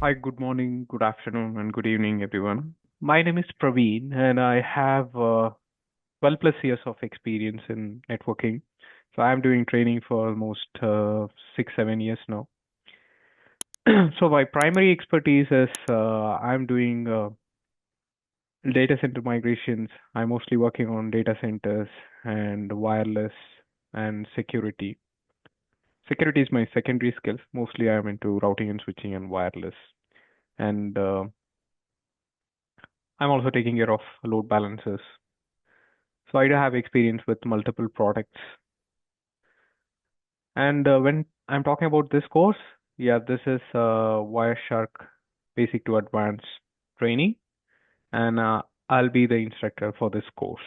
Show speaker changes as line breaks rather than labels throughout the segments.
Hi, good morning, good afternoon, and good evening, everyone. My name is Praveen, and I have 12 plus years of experience in networking. So I'm doing training for almost 6, 7 years now. So my primary expertise is I'm doing data center migrations. I'm mostly working on data centers and wireless and security. Security is my secondary skills. Mostly I'm into routing and switching and wireless. And I'm also taking care of load balancers. So I do have experience with multiple products. And when I'm talking about this course, yeah, this is Wireshark Basic to Advanced training, and I'll be the instructor for this course.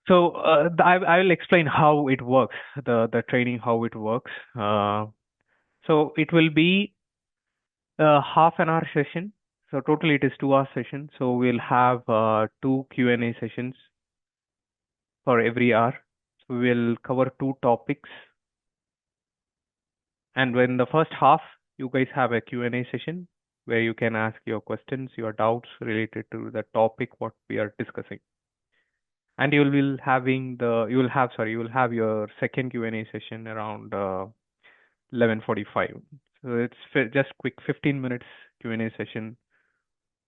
So I will explain how it works, the training, how it works. So it will be a half an hour session. So totally it is 2 hour session. So we'll have two Q&A sessions for every hour. So we'll cover two topics. And in the first half, you guys have a Q&A session where you can ask your questions, your doubts related to the topic what we are discussing. And you will have your second Q&A session around 11:45. So it's just quick 15 minutes Q&A session.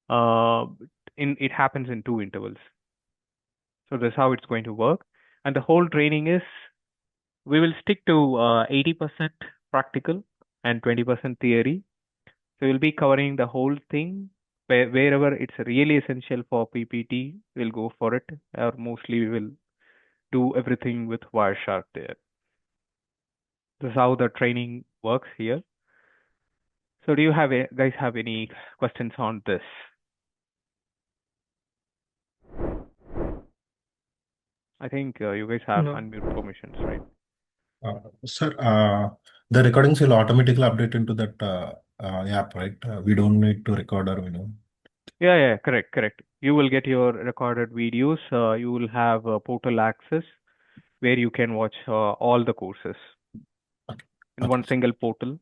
Uh, it happens in two intervals. So that's how it's going to work. And the whole training is we will stick to 80% practical and 20% theory. So we'll be covering the whole thing. Wherever it's really essential for PPT, we'll go for it. Or mostly we will do everything with Wireshark there. This is how the training works here. So do you guys have any questions on this? I think you guys have
No.
unmute permissions, right?
Sir, the recordings will automatically update into that app, right? We don't need to record or,
Yeah, correct. You will get your recorded videos. You will have portal access where you can watch all the courses
Okay.
in
Okay.
one single portal.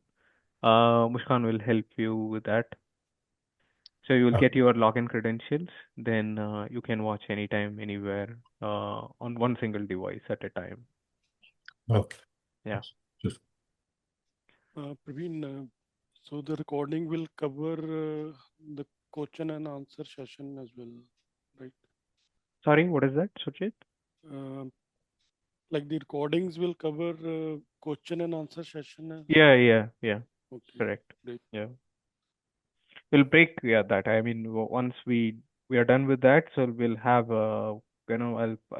Mushkan will help you with that. So you will
Okay.
get your login credentials, then you can watch anytime, anywhere, on one single device at a time.
Okay.
Yeah.
Just-
Praveen, so the recording will cover the question and answer session as well, right?
Sorry, what is that, Suchit?
Uh, like the recordings will cover question and answer session as
Yeah.
okay,
Correct.
great.
Yeah. We'll break, yeah, that. I mean, once we are done with that, so we'll have I'll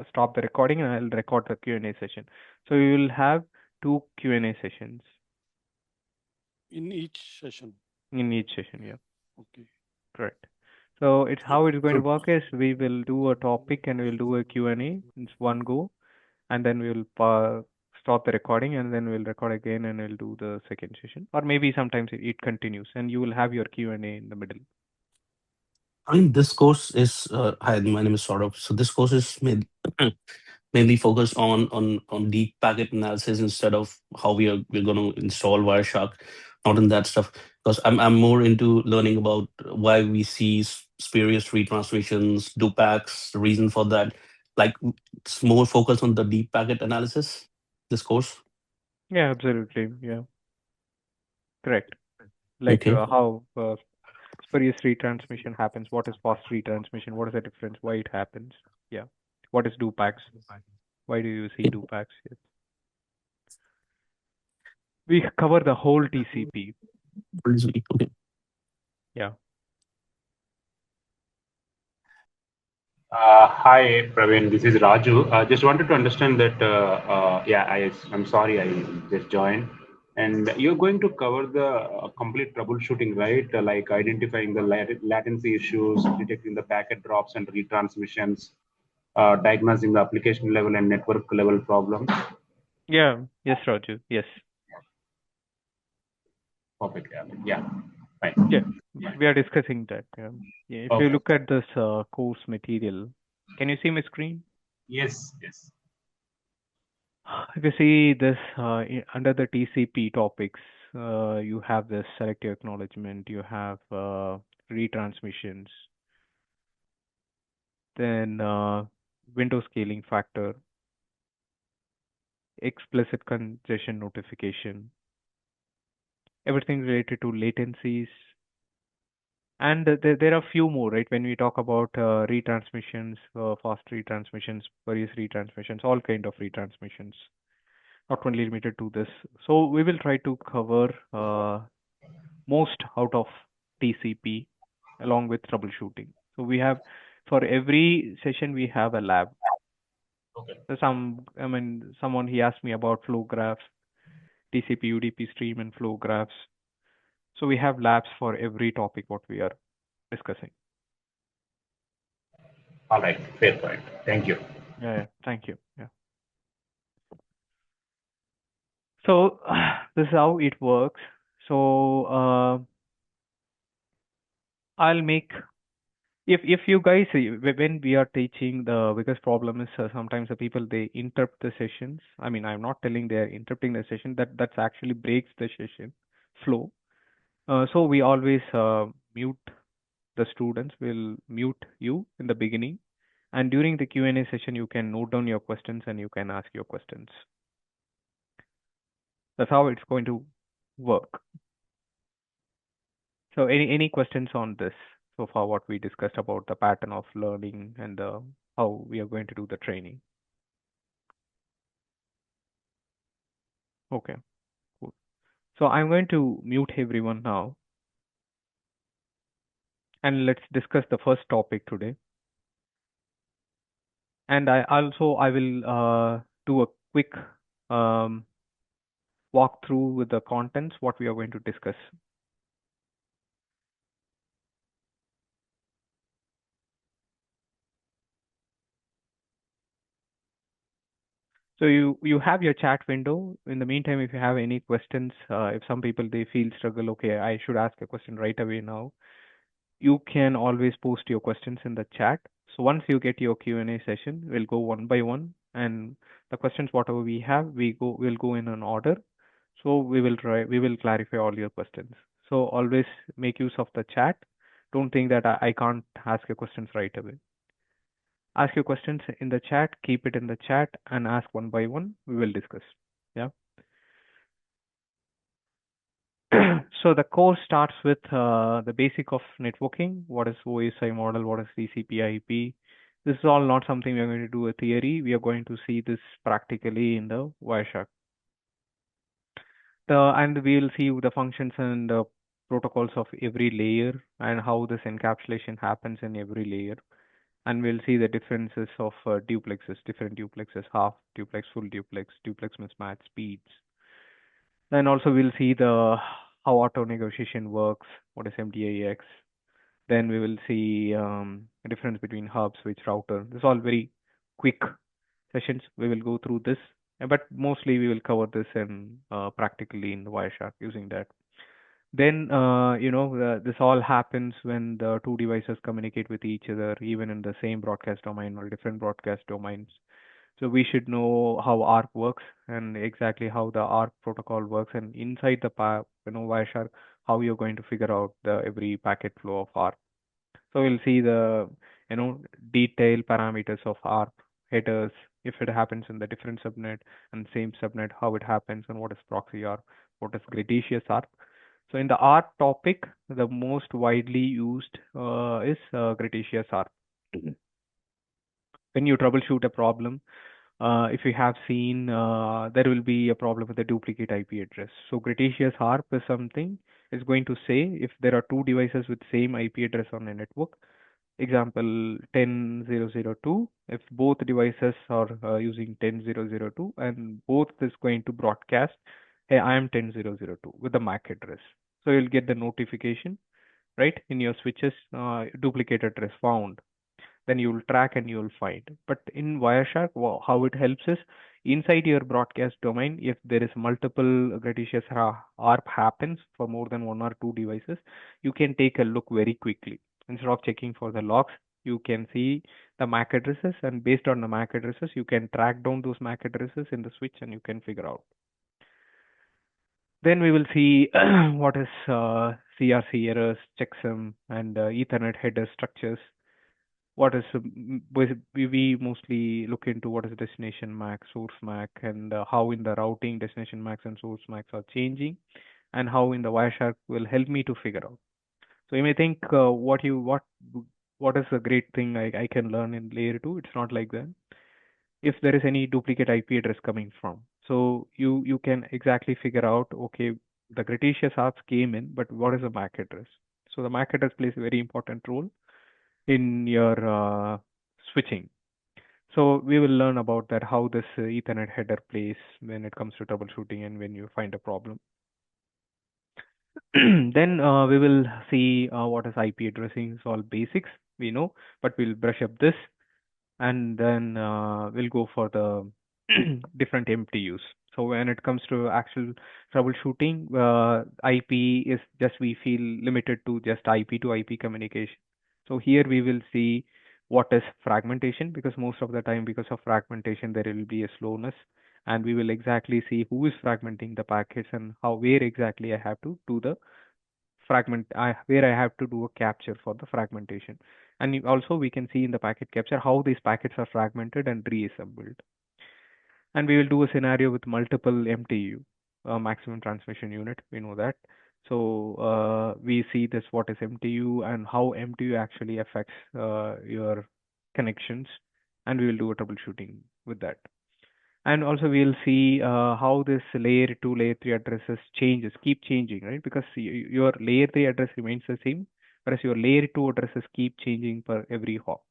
stop the recording and I'll record the Q&A session. So we will have two Q&A sessions
In each session.
in each session. Yeah.
Okay.
Correct. So it's
So,
how it's going to
so
work is we will do a topic and we'll do a Q&A in one go, and then we'll stop the recording and then we'll record again and we'll do the second session. Or maybe sometimes it continues and you will have your Q&A in the middle.
I mean, this course is hi, my name is Saurabh. So this course is mainly focused on deep packet analysis instead of how we're going to install Wireshark, not in that stuff. Because I'm more into learning about why we see spurious retransmissions, dupacks, the reason for that. Like it's more focused on the deep packet analysis. This course.
Yeah, absolutely. Yeah, correct. Like
Okay.
how spurious retransmission happens, what is fast retransmission, what is the difference, why it happens. Yeah. What is dupacks? Why do you see dupacks? Yes. We cover the whole TCP.
Okay.
Yeah.
Hi, Praveen. This is Raju. Just wanted to understand that, I'm sorry, I just joined. And you're going to cover the complete troubleshooting, right? Like identifying the latency issues, detecting the packet drops and retransmissions, diagnosing the application level and network level problems.
Yeah. Yes, Raju. Yes.
Perfect. Yeah. Fine.
Yeah. We are discussing that. Yeah. Yeah. If you
Okay.
look at this course material, can you see my screen?
Yes.
If you see this under the TCP topics, you have this selective acknowledgement, you have retransmissions, then window scaling factor, explicit congestion notification, everything related to latencies. And there are a few more, right? When we talk about retransmissions, fast retransmissions, various retransmissions, all kind of retransmissions, not only limited to this. So we will try to cover most out of TCP along with troubleshooting. So we have, for every session, we have a lab.
Okay.
So someone he asked me about flow graphs, TCP UDP stream and flow graphs. So we have labs for every topic what we are discussing.
All right, fair point. Thank you.
Yeah, thank you. Yeah. So this is how it works. So I'll make, if you guys when we are teaching, the biggest problem is sometimes the people, they interrupt the sessions. I mean, I'm not telling they're interrupting the session, that's actually breaks the session flow. So we always mute the students. Will mute you in the beginning, and during the Q&A session you can note down your questions and you can ask your questions. That's how it's going to work. So any questions on this so far, what we discussed about the pattern of learning and how we are going to do the training? Okay, cool. So I'm going to mute everyone now, and let's discuss the first topic today. And I will do a quick walk through with the contents, what we are going to discuss. So you have your chat window. In the meantime, if you have any questions, if some people they feel struggle, okay, I should ask a question right away now, you can always post your questions in the chat. So once you get your Q&A session, we'll go one by one, and the questions whatever we have, we'll go in an order. So we will clarify all your questions. So always make use of the chat. Don't think that I can't ask your questions right away. Ask your questions in the chat, keep it in the chat, and ask one by one. We will discuss. Yeah. So the course starts with the basic of networking. What is OSI model? What is TCP IP? This is all not something we are going to do a theory. We are going to see this practically in the Wireshark. And we will see the functions and the protocols of every layer and how this encapsulation happens in every layer. And we'll see the differences of duplexes, different duplexes, half duplex, full duplex, duplex mismatch, speeds. Then also we'll see the how auto negotiation works, what is MDIX. Then we will see the difference between hub, switch, router. This is all very quick sessions. We will go through this, but mostly we will cover this in practically in the Wireshark using that. Then this all happens when the two devices communicate with each other, even in the same broadcast domain or different broadcast domains. So we should know how ARP works and exactly how the ARP protocol works, and inside the Wireshark, how you're going to figure out the every packet flow of ARP. So we'll see the detailed parameters of ARP headers, if it happens in the different subnet and same subnet, how it happens, and what is proxy ARP, what is gratuitous ARP. So in the ARP topic, the most widely used is gratuitous ARP. When you troubleshoot a problem, if you have seen, there will be a problem with the duplicate IP address. So gratuitous ARP is something is going to say if there are two devices with same IP address on a network, example 10.0.0.2, if both devices are using 10.0.0.2 and both is going to broadcast, hey, I am 10.0.0.2 with the MAC address. So you'll get the notification, right, in your switches, duplicate address found. Then you'll track and you'll find. But in Wireshark, how it helps is inside your broadcast domain, if there is multiple gratuitous ARP happens for more than one or two devices, you can take a look very quickly. Instead of checking for the logs, you can see the MAC addresses, and based on the MAC addresses, you can track down those MAC addresses in the switch and you can figure out. Then we will see what is CRC errors, checksum, and Ethernet header structures. What is we mostly look into what is destination MAC, source MAC, and how in the routing destination MACs and source MACs are changing, and how in the Wireshark will help me to figure out. So you may think what is a great thing I can learn in layer 2. It's not like that. If there is any duplicate IP address coming from, so you can exactly figure out, okay, the Cretaceous apps came in, but what is the MAC address? So the MAC address plays a very important role in your switching. So we will learn about that, how this Ethernet header plays when it comes to troubleshooting and when you find a problem. Then we will see what is IP addressing. It's all basics we know, but we'll brush up this, and then we'll go for the different MTUs. So when it comes to actual troubleshooting, IP is just, we feel limited to just IP to IP communication. So here we will see what is fragmentation, because most of the time, because of fragmentation, there will be a slowness, and we will exactly see who is fragmenting the packets and where exactly I have to do the where I have to do a capture for the fragmentation. And also we can see in the packet capture how these packets are fragmented and reassembled. And we will do a scenario with multiple MTU, maximum transmission unit. We know that. So we see this, what is MTU and how MTU actually affects your connections, and we will do a troubleshooting with that. And also we'll see how this layer 2, layer 3 addresses keep changing, right? Because your layer 3 address remains the same, whereas your layer 2 addresses keep changing per every hop.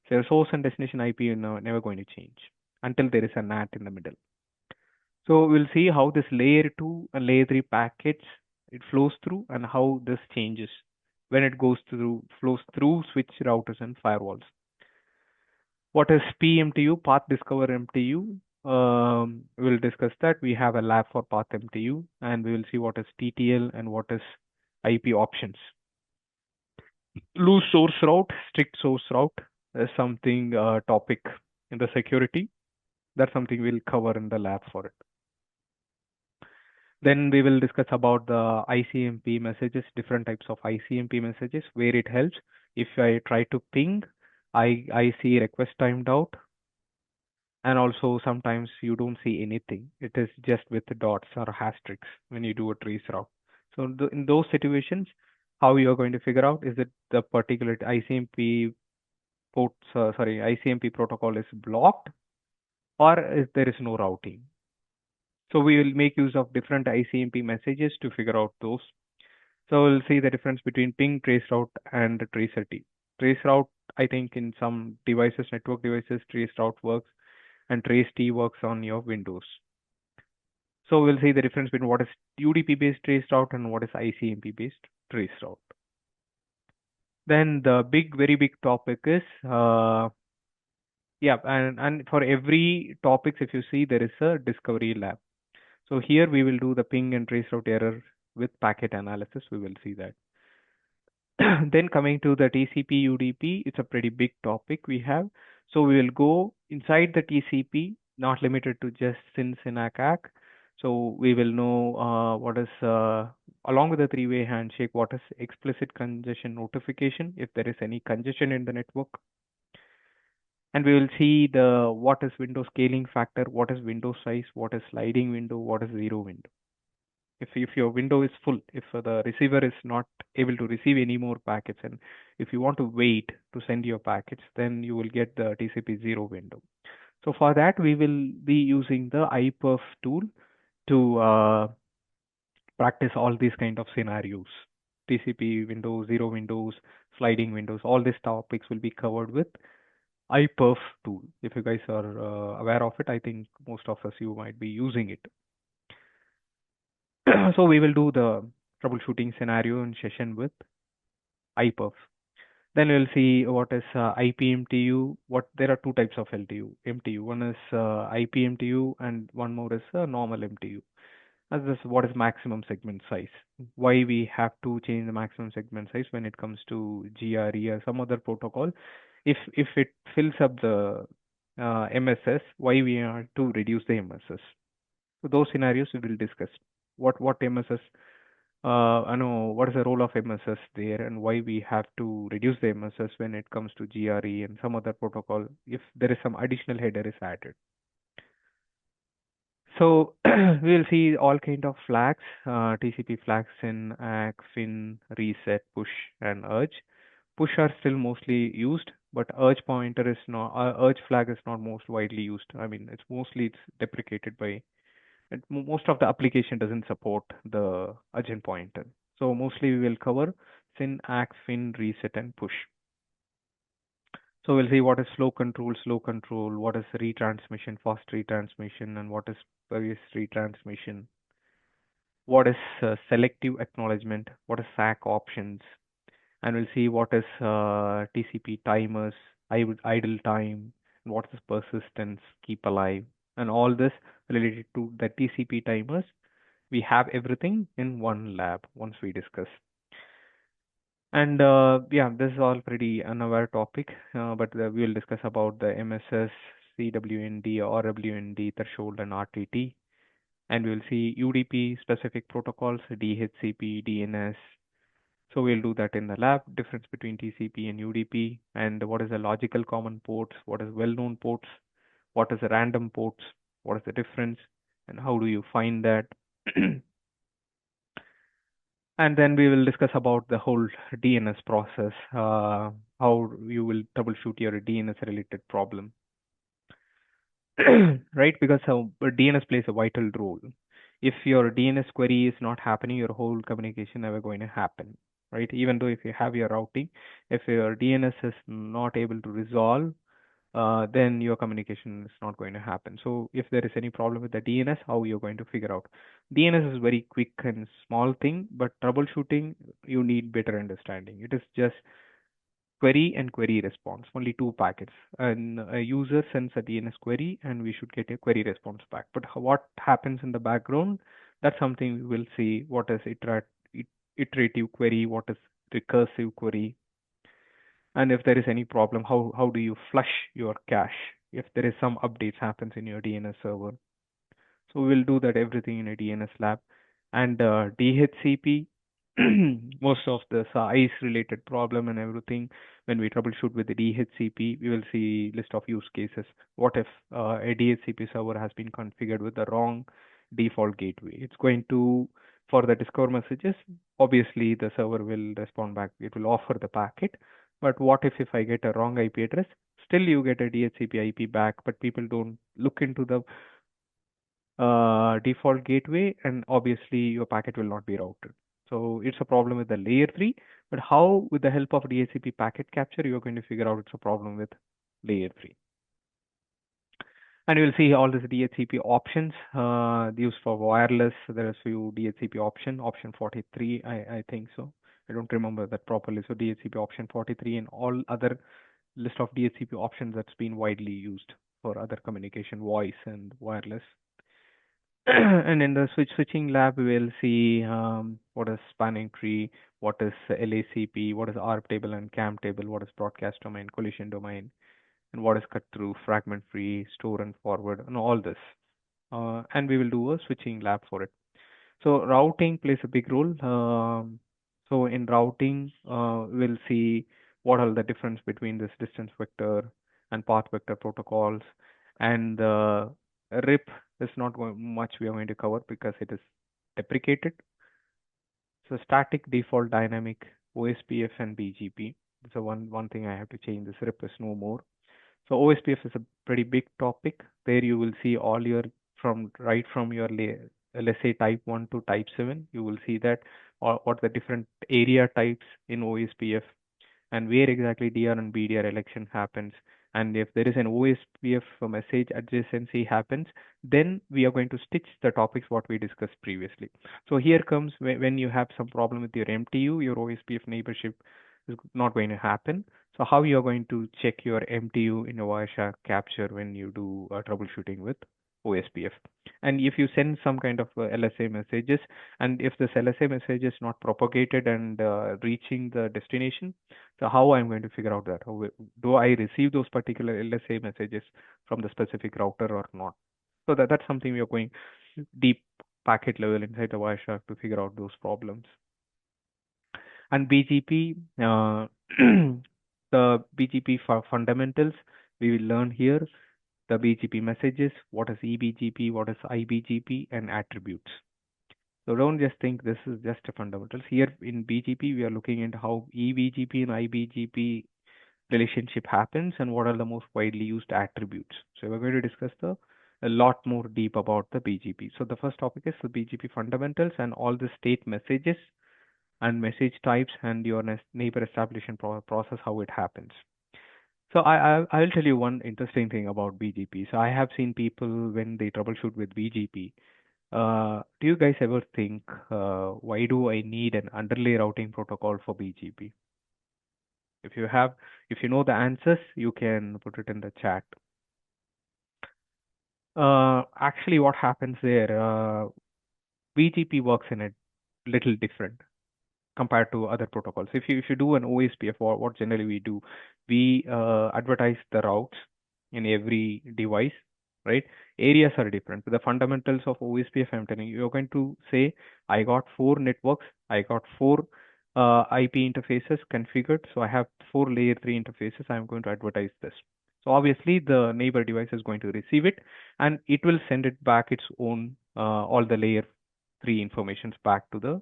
So your source and destination IP are never going to change until there is a NAT in the middle. So we'll see how this layer 2 and layer 3 packets, it flows through, and how this changes when it flows through switch routers and firewalls. What is PMTU, Path Discover MTU? We'll discuss that. We have a lab for Path MTU, and we will see what is TTL and what is IP options. Loose source route, strict source route is something topic in the security. That's something we'll cover in the lab for it. Then we will discuss about the ICMP messages, different types of ICMP messages, where it helps. If I try to ping, I see request timed out, and also sometimes you don't see anything. It is just with the dots or asterisks when you do a trace route. So in those situations, how you are going to figure out, is it the particular ICMP ICMP protocol is blocked, or is there is no routing? So we will make use of different ICMP messages to figure out those. So we'll see the difference between ping, traceroute, and traceRT. Traceroute, I think in some devices, network devices, traceroute works, and traceT works on your Windows. So we'll see the difference between what is UDP-based traceroute and what is ICMP-based traceroute. Then the very big topic is, and for every topics, if you see, there is a discovery lab. So here we will do the ping and traceroute error with packet analysis. We will see that. Then coming to the TCP UDP, it's a pretty big topic we have. So we will go inside the TCP, not limited to just SYN, SYN-ACK, ACK. So we will know what is, along with the three-way handshake, what is explicit congestion notification, if there is any congestion in the network. And we will see what is window scaling factor, what is window size, what is sliding window, what is zero window. If your window is full, if the receiver is not able to receive any more packets, and if you want to wait to send your packets, then you will get the TCP zero window. So for that, we will be using the iPerf tool to practice all these kind of scenarios. TCP windows, zero windows, sliding windows, all these topics will be covered with iPerf tool. If you guys are aware of it, I think most of us, you might be using it. So we will do the troubleshooting scenario in session with iPerf. Then we'll see what is IPMTU. There are two types of MTU. One is IPMTU, and one more is normal MTU. As this, what is maximum segment size? Why we have to change the maximum segment size when it comes to GRE or some other protocol? If it fills up the MSS, why we are to reduce the MSS? So those scenarios we will discuss. what MSS, I know what is the role of MSS there, and why we have to reduce the MSS when it comes to GRE and some other protocol if there is some additional header is added. So we'll see all kind of flags, TCP flags in ACK, FIN, reset, push, and urge. Push are still mostly used, but urge pointer is not. Urge flag is not most widely used. I mean, it's deprecated by. Most of the application doesn't support the urgent pointer. So mostly we will cover SYN, ACK, FIN, reset, and push. So we'll see what is slow control, what is retransmission, fast retransmission, and what is previous retransmission. What is selective acknowledgement, what is SAC options, and we'll see what is TCP timers, idle time, and what is persistence, keep alive, and all this related to the TCP timers. We have everything in one lab once we discuss. And yeah, this is all pretty unaware topic, but we will discuss about the MSS, CWND, RWND, threshold, and RTT. And we will see UDP specific protocols, DHCP, DNS. So we'll do that in the lab, difference between TCP and UDP, and what is the logical common ports, what is well-known ports, what is the random ports, what is the difference, and how do you find that? And then we will discuss about the whole DNS process, how you will troubleshoot your DNS related problem. Right? Because DNS plays a vital role. If your DNS query is not happening, your whole communication never going to happen. Right? Even though if you have your routing, if your DNS is not able to resolve, then your communication is not going to happen. So if there is any problem with the DNS, how you're going to figure out? DNS is very quick and small thing, but troubleshooting, you need better understanding. It is just query and query response, only two packets. And a user sends a DNS query and we should get a query response back. But what happens in the background, that's something we will see. What is iterative query, what is recursive query, and if there is any problem, how do you flush your cache if there is some updates happens in your DNS server. So we'll do that everything in a DNS lab. And DHCP, most of the size related problem and everything, when we troubleshoot with the DHCP, we will see list of use cases. What if a DHCP server has been configured with the wrong default gateway? It's going to, for the discover messages, obviously the server will respond back. It will offer the packet. But what if I get a wrong IP address? Still you get a DHCP IP back, but people don't look into the default gateway, and obviously your packet will not be routed. So it's a problem with the layer 3, but how with the help of DHCP packet capture you're going to figure out it's a problem with layer 3. And you'll see all these DHCP options used for wireless. There are few DHCP option 43, I think so. I don't remember that properly. So DHCP option 43 and all other list of DHCP options that's been widely used for other communication, voice and wireless. And in the switching lab, we will see what is spanning tree, what is LACP, what is ARP table and CAM table, what is broadcast domain, collision domain, and what is cut through, fragment free, store and forward, and all this. And we will do a switching lab for it. So routing plays a big role. So in routing, we'll see what are the difference between this distance vector and path vector protocols, and the RIP is not much we are going to cover because it is deprecated. So static, default, dynamic, OSPF and BGP. So one thing I have to change, this RIP is no more. So OSPF is a pretty big topic. There you will see all your right from your let's say type 1 to type 7. You will see that what the different area types in OSPF and where exactly DR and BDR election happens. And if there is an OSPF message adjacency happens, then we are going to stitch the topics what we discussed previously. So here comes when you have some problem with your MTU, your OSPF neighborship is not going to happen. So how you are going to check your MTU in a Wireshark capture when you do troubleshooting with OSPF? And if you send some kind of LSA messages, and if this LSA message is not propagated and reaching the destination, so how I'm going to figure out that? Do I receive those particular LSA messages from the specific router or not? So that's something we are going deep packet level inside the Wireshark to figure out those problems. And BGP, the BGP fundamentals we will learn here. The BGP messages, what is eBGP, what is iBGP, and attributes. So don't just think this is just a fundamentals. Here in BGP, we are looking into how eBGP and iBGP relationship happens and what are the most widely used attributes. So we're going to discuss a lot more deep about the BGP. So the first topic is the BGP fundamentals and all the state messages and message types and your neighbor establishment process, how it happens. So I'll tell you one interesting thing about BGP. So I have seen people when they troubleshoot with BGP. Do you guys ever think why do I need an underlay routing protocol for BGP? If you know the answers, you can put it in the chat. Actually, what happens there? BGP works in a little different compared to other protocols. If you do an OSPF, or what generally we do, we advertise the routes in every device, right? Areas are different. The fundamentals of OSPF, I'm telling you, you're going to say, I got 4 networks, I got 4 IP interfaces configured, so I have 4 layer 3 interfaces, I'm going to advertise this. So obviously the neighbor device is going to receive it and it will send it back its own all the layer 3 informations back to the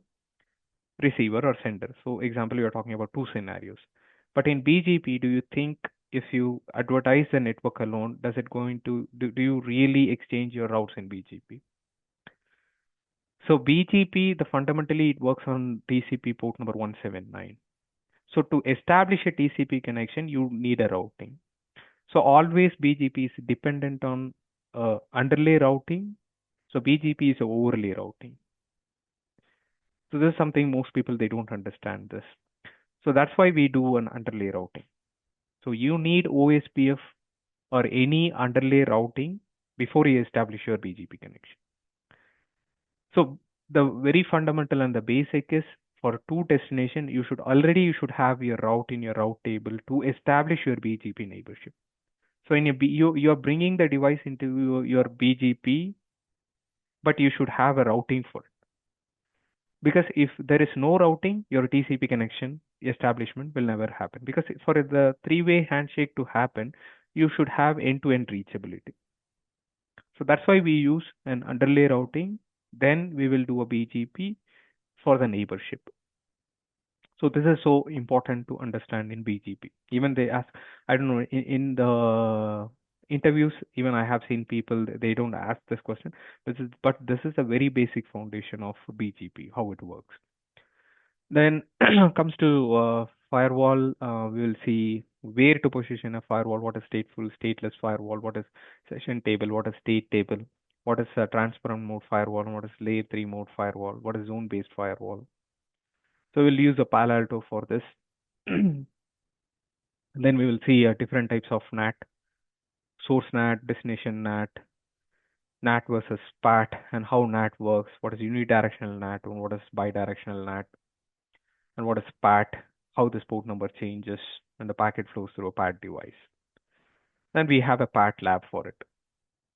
receiver or sender. So example, you're talking about 2 scenarios. But in BGP, do you think if you advertise the network alone, does it going to, do you really exchange your routes in BGP? So BGP, fundamentally it works on TCP port number 179. So to establish a TCP connection, you need a routing. So always BGP is dependent on underlay routing. So BGP is a overlay routing. So this is something most people, they don't understand this. So that's why we do an underlay routing. So you need OSPF or any underlay routing before you establish your BGP connection. So the very fundamental and the basic is for 2 destination, you should have your route in your route table to establish your BGP neighborship. So in you're bringing the device into your BGP, but you should have a routing for it. Because if there is no routing, your TCP connection establishment will never happen. Because for the 3-way handshake to happen, you should have end-to-end reachability. So that's why we use an underlay routing. Then we will do a BGP for the neighborship. So this is so important to understand in BGP. Even they ask, I don't know, in the interviews, even I have seen people, they don't ask this question. But this is a very basic foundation of BGP, how it works. Then comes to firewall, we will see where to position a firewall, what is stateful, stateless firewall, what is session table, what is state table, what is a transparent mode firewall, what is layer 3 mode firewall, what is zone-based firewall. So we'll use a Palo Alto for this. Then we will see different types of NAT, source NAT, destination NAT, NAT versus PAT, and how NAT works, what is unidirectional NAT, and what is bidirectional NAT, and what is PAT, how this port number changes, and the packet flows through a PAT device. Then we have a PAT lab for it.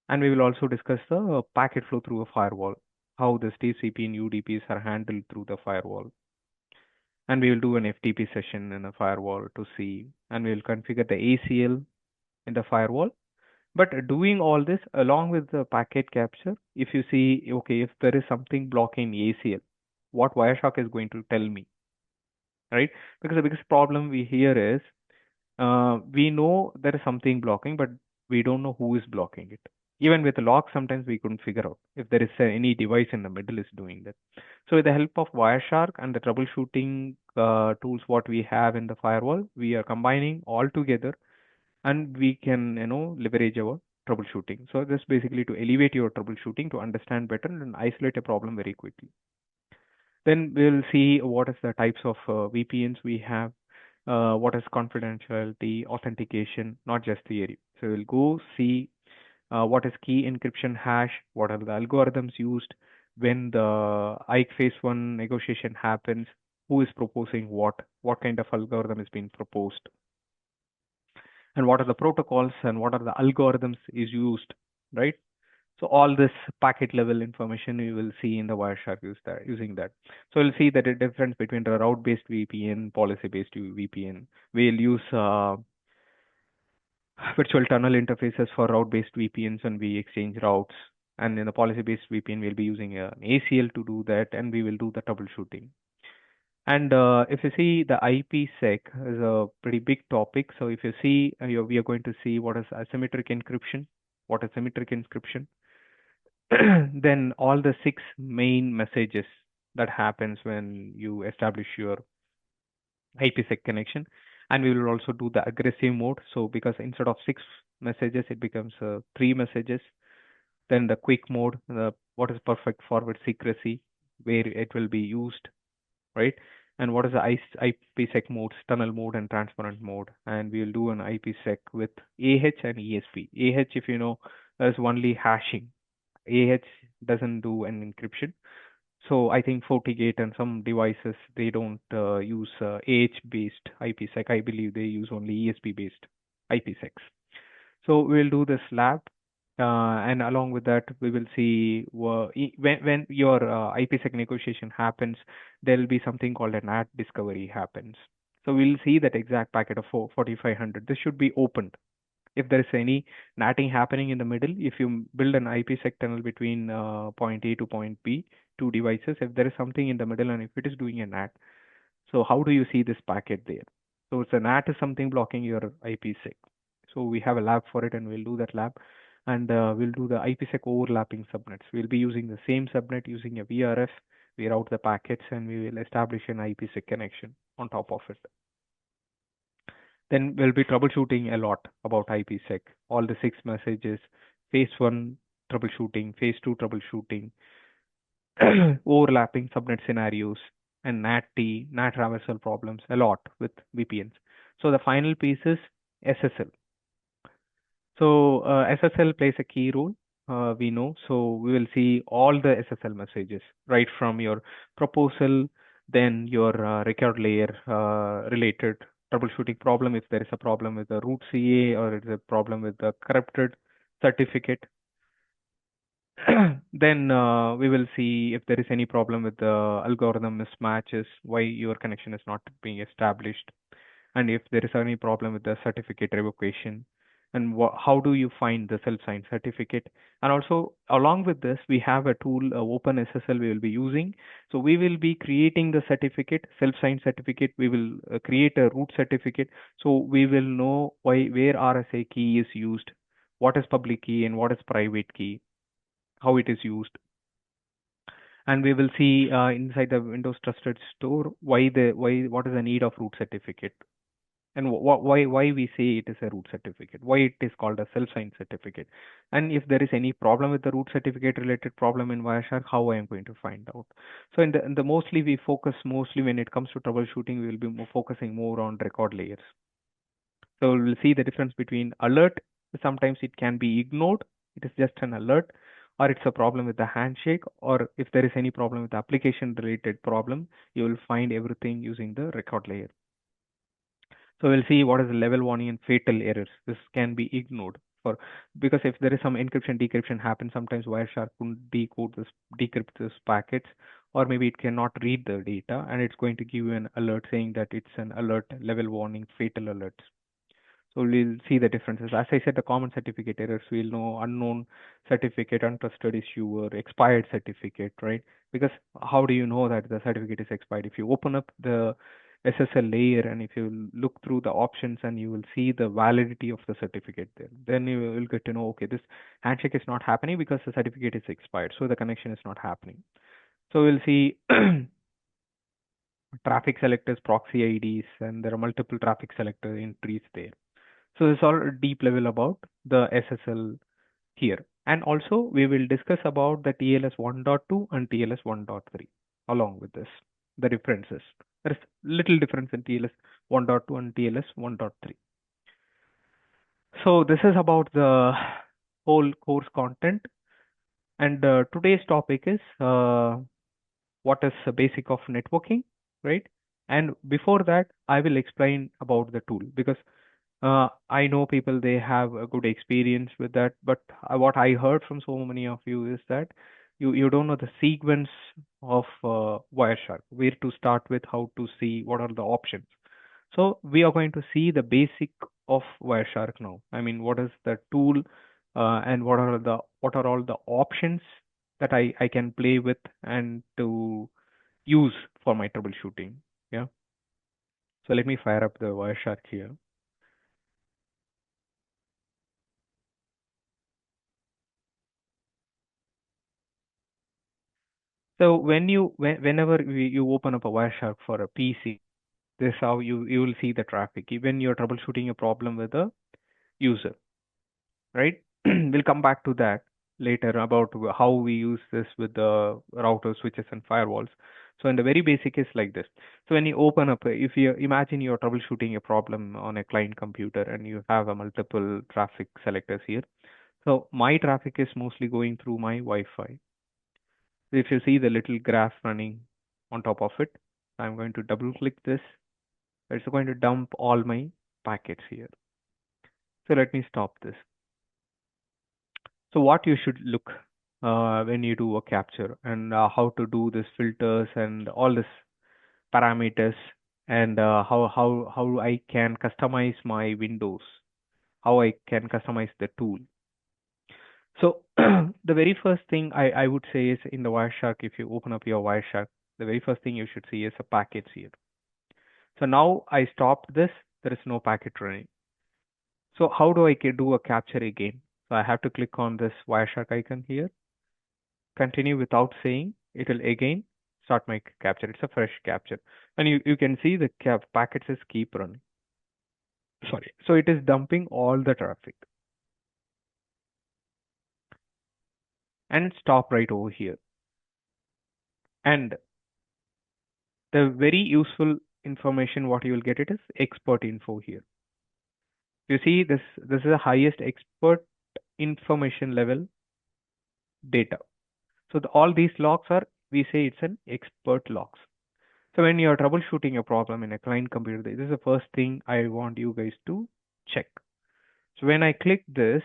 And we will also discuss the packet flow through a firewall, how the TCP and UDPs are handled through the firewall. And we will do an FTP session in a firewall to see, and we will configure the ACL in the firewall. But doing all this along with the packet capture, if you see, okay, if there is something blocking ACL, what Wireshark is going to tell me, right? Because the biggest problem we hear is, we know there is something blocking, but we don't know who is blocking it. Even with the log, sometimes we couldn't figure out if there is any device in the middle is doing that. So with the help of Wireshark and the troubleshooting tools what we have in the firewall, we are combining all together and we can, leverage our troubleshooting. So this basically to elevate your troubleshooting to understand better and isolate a problem very quickly. Then we'll see what is the types of VPNs we have, what is confidentiality, authentication, not just theory. So we'll go see what is key encryption hash, what are the algorithms used when the IKE phase 1 negotiation happens, who is proposing what kind of algorithm is being proposed, and what are the protocols and what are the algorithms is used, right? So all this packet level information you will see in the Wireshark using that. So we'll see that the difference between the route-based VPN, policy-based VPN. We'll use virtual tunnel interfaces for route-based VPNs, and we exchange routes. And in the policy-based VPN, we'll be using an ACL to do that, and we will do the troubleshooting. And if you see, the IPsec is a pretty big topic. So if you see, we are going to see what is asymmetric encryption, what is symmetric encryption, then all the 6 main messages that happens when you establish your IPsec connection. And we will also do the aggressive mode. So because instead of 6 messages, it becomes 3 messages. Then the quick mode, what is perfect forward secrecy, where it will be used, right? And what is the IPsec modes, tunnel mode and transparent mode. And we will do an IPsec with AH and ESP. AH, if you know, is only hashing. AH doesn't do an encryption. So I think FortiGate and some devices, they don't use AH-based IPsec. I believe they use only ESP-based IPsecs. So we'll do this lab. And along with that, we will see when your IPsec negotiation happens, there will be something called a NAT discovery happens. So we'll see that exact packet of 4500. This should be opened. If there is any NATing happening in the middle, if you build an IPsec tunnel between point A to point B, 2 devices, if there is something in the middle and if it is doing a NAT, so how do you see this packet there? So it's a NAT is something blocking your IPsec. So we have a lab for it, and we'll do that lab. And we'll do the IPsec overlapping subnets. We'll be using the same subnet using a VRF. We route the packets, and we will establish an IPsec connection on top of it. Then we'll be troubleshooting a lot about IPsec, all the 6 messages, phase 1 troubleshooting, phase 2 troubleshooting, overlapping subnet scenarios, and NAT-T, NAT traversal problems, a lot with VPNs. So the final piece is SSL. So SSL plays a key role, we know. So we will see all the SSL messages, right from your proposal, then your record layer related troubleshooting problem, if there is a problem with the root CA or it's a problem with the corrupted certificate. Then we will see if there is any problem with the algorithm mismatches, why your connection is not being established, and if there is any problem with the certificate revocation, and how do you find the self-signed certificate. And also along with this, we have a tool, OpenSSL, we will be using. So we will be creating the certificate, self-signed certificate. We will create a root certificate. So we will know where RSA key is used, what is public key and what is private key, how it is used. And we will see inside the Windows Trusted Store what is the need of root certificate, and why we say it is a root certificate, why it is called a self-signed certificate, and if there is any problem with the root certificate related problem in Wireshark, how I am going to find out. So in the mostly we focus when it comes to troubleshooting, we will be focusing more on record layers. So we'll see the difference between alert. Sometimes it can be ignored. It is just an alert, or it's a problem with the handshake, or if there is any problem with the application related problem, you will find everything using the record layer. So we'll see what is the level warning and fatal errors. This can be ignored because if there is some encryption decryption happens, sometimes Wireshark couldn't decrypt this packets, or maybe it cannot read the data, and it's going to give you an alert saying that it's an alert, level warning, fatal alerts. So we'll see the differences. As I said, the common certificate errors, we'll know unknown certificate, untrusted issuer, expired certificate, right? Because how do you know that the certificate is expired? If you open up the SSL layer and if you look through the options and you will see the validity of the certificate there, then you will get to know, okay, this handshake is not happening because the certificate is expired, so the connection is not happening. So we'll see traffic selectors, proxy IDs, and there are multiple traffic selector entries there. So this is all deep level about the SSL here. And also we will discuss about the TLS 1.2 and TLS 1.3 along with this, the differences. There is little difference in TLS 1.2 and TLS 1.3. So this is about the whole course content. And today's topic is what is the basic of networking, right? And before that, I will explain about the tool, because I know people, they have a good experience with that, but what I heard from so many of you is that you don't know the sequence of Wireshark, where to start with, how to see, what are the options. So we are going to see the basic of Wireshark now. I mean, what is the tool, and what are all the options that I can play with and to use for my troubleshooting. Yeah. So let me fire up the Wireshark here. So whenever you open up a Wireshark for a PC, this is how you will see the traffic. Even you're troubleshooting a problem with a user, right? We'll come back to that later about how we use this with the routers, switches, and firewalls. So in the very basic is like this. So when you open up, if you imagine you're troubleshooting a problem on a client computer and you have a multiple traffic selectors here. So my traffic is mostly going through my Wi-Fi. If you see the little graph running on top of it, I'm going to double click this. It's going to dump all my packets here. So let me stop this. So what you should look when you do a capture, and how to do this filters and all this parameters, and how I can customize my windows, how I can customize the tool. So the very first thing I would say is in the Wireshark, if you open up your Wireshark, the very first thing you should see is a packets here. So now I stopped this, there is no packet running. So how do I do a capture again? So I have to click on this Wireshark icon here, continue without saying, it will again start my capture. It's a fresh capture. And you can see the packets is keep running. Sorry. So it is dumping all the traffic. And stop right over here. And the very useful information what you will get it is expert info here. You see this is the highest expert information level data. So all these logs are, we say it's an expert logs. So when you're troubleshooting a problem in a client computer, this is the first thing I want you guys to check. So when I click this,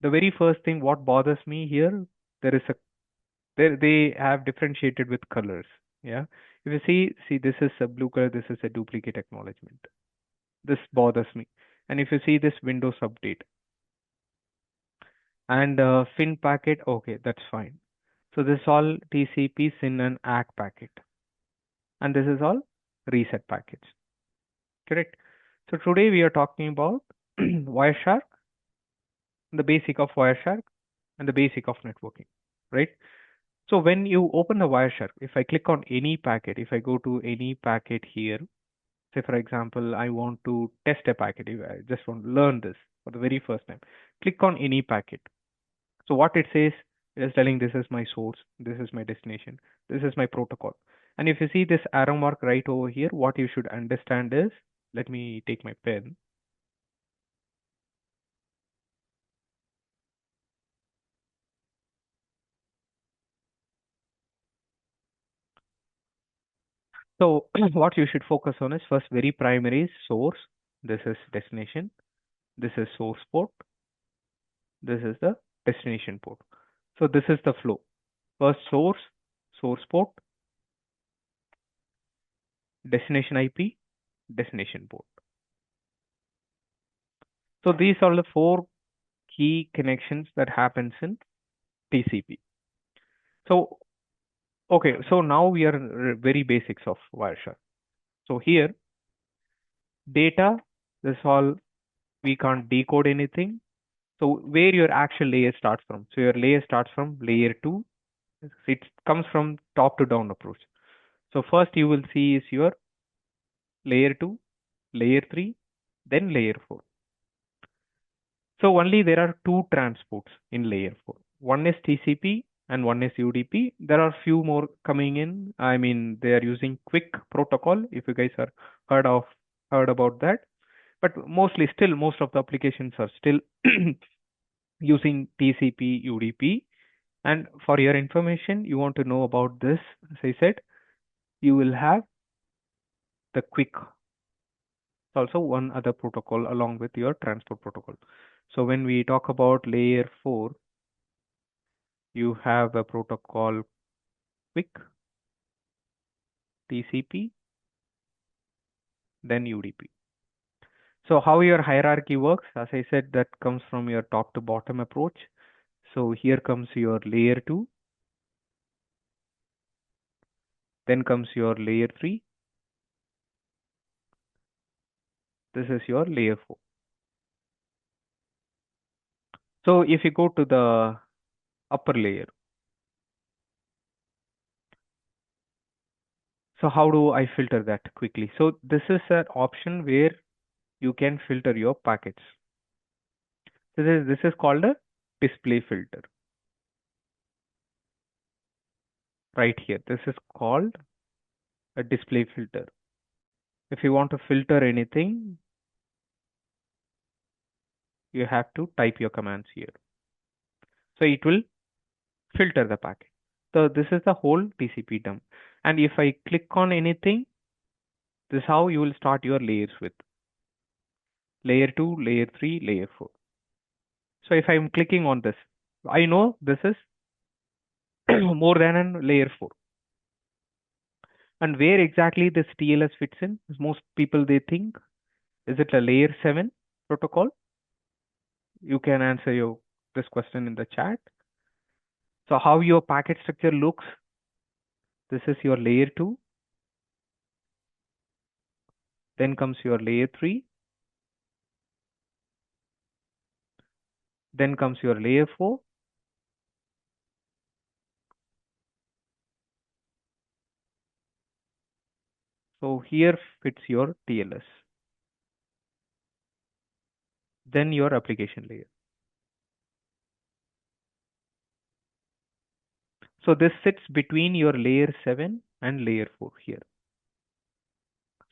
the very first thing what bothers me here, they have differentiated with colors. Yeah. If you see this is a blue color, this is a duplicate acknowledgement. This bothers me. And if you see this Windows update and fin packet, okay, that's fine. So this is all TCP, SYN, and ACK packet. And this is all reset package. Correct. So today we are talking about Wireshark, the basic of Wireshark, and the basic of networking, right? So when you open a Wireshark, if I click on any packet, if I go to any packet here, say for example, I want to test a packet, if I just want to learn this for the very first time, click on any packet. So what it says, it is telling this is my source, this is my destination, this is my protocol. And if you see this arrow mark right over here, what you should understand is, let me take my pen. So what you should focus on is first very primary is source. This is destination. This is source port. This is the destination port. So this is the flow. First source, source port, destination IP, destination port. So these are the four key connections that happens in TCP. So, okay, so now we are very basics of Wireshark. So here, data, this all, we can't decode anything. So where your actual layer starts from. So your layer starts from layer 2. It comes from top to down approach. So first you will see is your layer 2, layer 3, then layer 4. So only there are two transports in layer 4. One is TCP and one is UDP. There are few more coming in. I mean, they are using quick protocol. If you guys are heard about that, but mostly still most of the applications are still using TCP, UDP. And for your information, you want to know about this, as I said, you will have the quick. also one other protocol along with your transport protocol. So when we talk about layer 4, you have a protocol quick, TCP, then UDP. So how your hierarchy works, as I said, that comes from your top to bottom approach. So here comes your layer 2, then comes your layer 3, this is your layer 4. So if you go to the upper layer, so how do I filter that quickly? So this is an option where you can filter your packets. This is called a display filter. Right here, this is called a display filter. If you want to filter anything, you have to type your commands here. So it will filter the packet. So this is the whole TCP dump. And if I click on anything, this is how you will start your layers with. Layer 2, layer 3, layer 4. So if I'm clicking on this, I know this is more than a layer 4. And where exactly this TLS fits in? Most people, they think, is it a layer 7 protocol? You can answer this question in the chat. So how your packet structure looks, this is your layer 2. Then comes your layer 3. Then comes your layer 4. So here fits your TLS. Then your application layer. So this sits between your layer 7 and layer 4 here.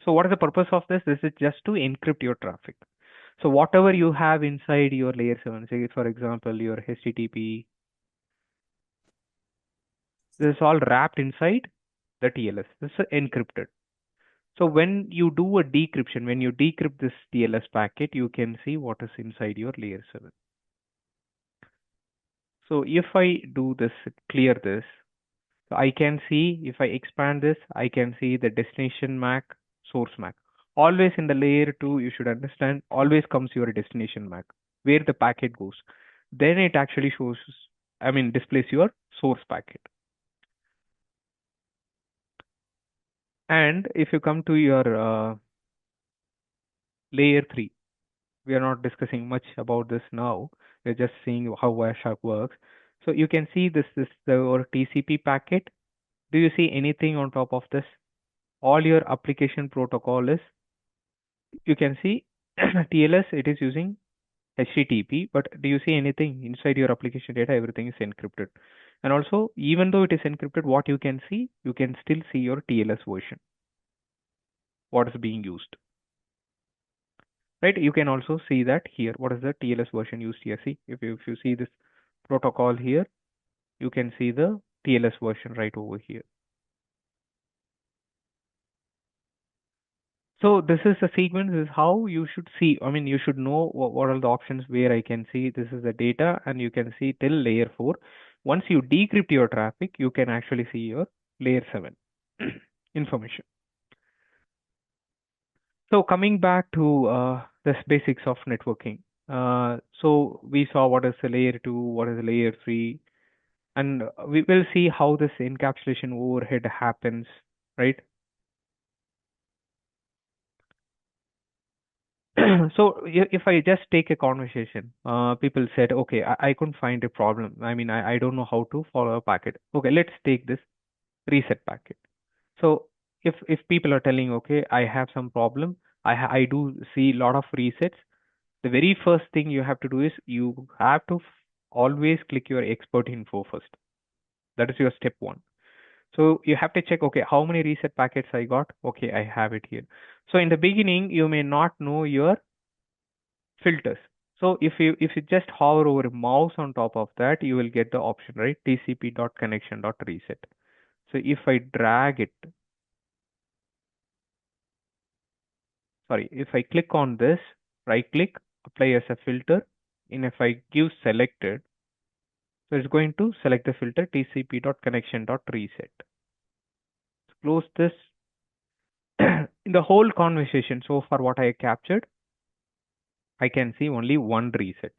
So what is the purpose of this? This is just to encrypt your traffic. So whatever you have inside your layer 7, say for example, your HTTP, this is all wrapped inside the TLS. This is encrypted. So when you do a decryption, when you decrypt this TLS packet, you can see what is inside your layer 7. So if I do this, clear this, so I can see, if I expand this, I can see the destination MAC, source MAC. Always in the layer 2, you should understand, always comes your destination MAC, where the packet goes. Then it actually shows, displays your source packet. And if you come to your layer 3, we are not discussing much about this now. We're just seeing how Wireshark works. So you can see this your TCP packet. Do you see anything on top of this? All your application protocol is, you can see TLS, it is using HTTP, but do you see anything inside your application data? Everything is encrypted. And also, even though it is encrypted, what you can still see your TLS version, what is being used. Right? You can also see that here. What is the TLS version used here? See, if you see this protocol here, you can see the TLS version right over here. So this is a sequence, this is how you should see. You should know what are the options where I can see this is the data, and you can see till layer 4. Once you decrypt your traffic, you can actually see your layer 7 information. So coming back to the basics of networking. So we saw what is the layer 2, what is the layer 3, and we will see how this encapsulation overhead happens, right? So if I just take a conversation, people said, okay, I couldn't find a problem. I don't know how to follow a packet. Okay, let's take this reset packet. So if people are telling, okay, I have some problem, I do see a lot of resets. The very first thing you have to do is you have to always click your expert info first. That is your step 1. So you have to check, okay, how many reset packets I got? Okay, I have it here. So in the beginning, you may not know your filters. So if you just hover over a mouse on top of that, you will get the option, right? tcp.connection.reset. So if I drag it, sorry, if I click on this, right click, apply as a filter, and if I give selected, so it's going to select the filter tcp.connection.reset. Close this. In the whole conversation so far, what I captured, I can see only one reset.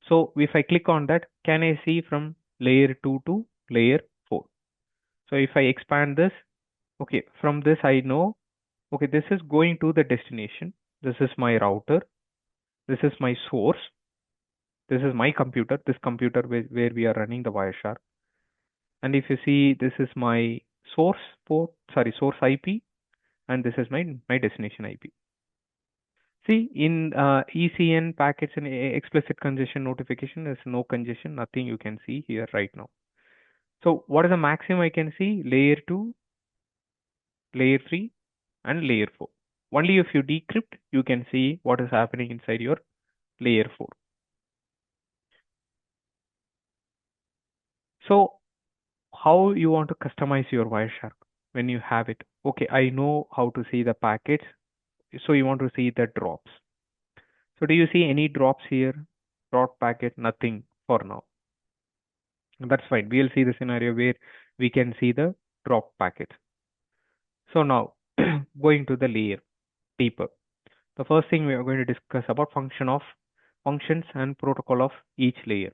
So if I click on that, can I see from layer 2 to layer 4? So if I expand this, okay, from this I know, okay, this is going to the destination. This is my router. This is my source. This is my computer, this computer where we are running the Wireshark. And if you see, this is my source source IP, and this is my destination IP. See, in ECN packets and explicit congestion notification, there's no congestion, nothing you can see here right now. So what is the maximum I can see? Layer 2, layer 3, and layer 4. Only if you decrypt, you can see what is happening inside your layer 4. So how you want to customize your Wireshark when you have it? Okay, I know how to see the packets. So you want to see the drops. So do you see any drops here? Drop packet, nothing for now. That's fine. We'll see the scenario where we can see the drop packet. So now going to the layer deeper. The first thing we are going to discuss about functions and protocol of each layer,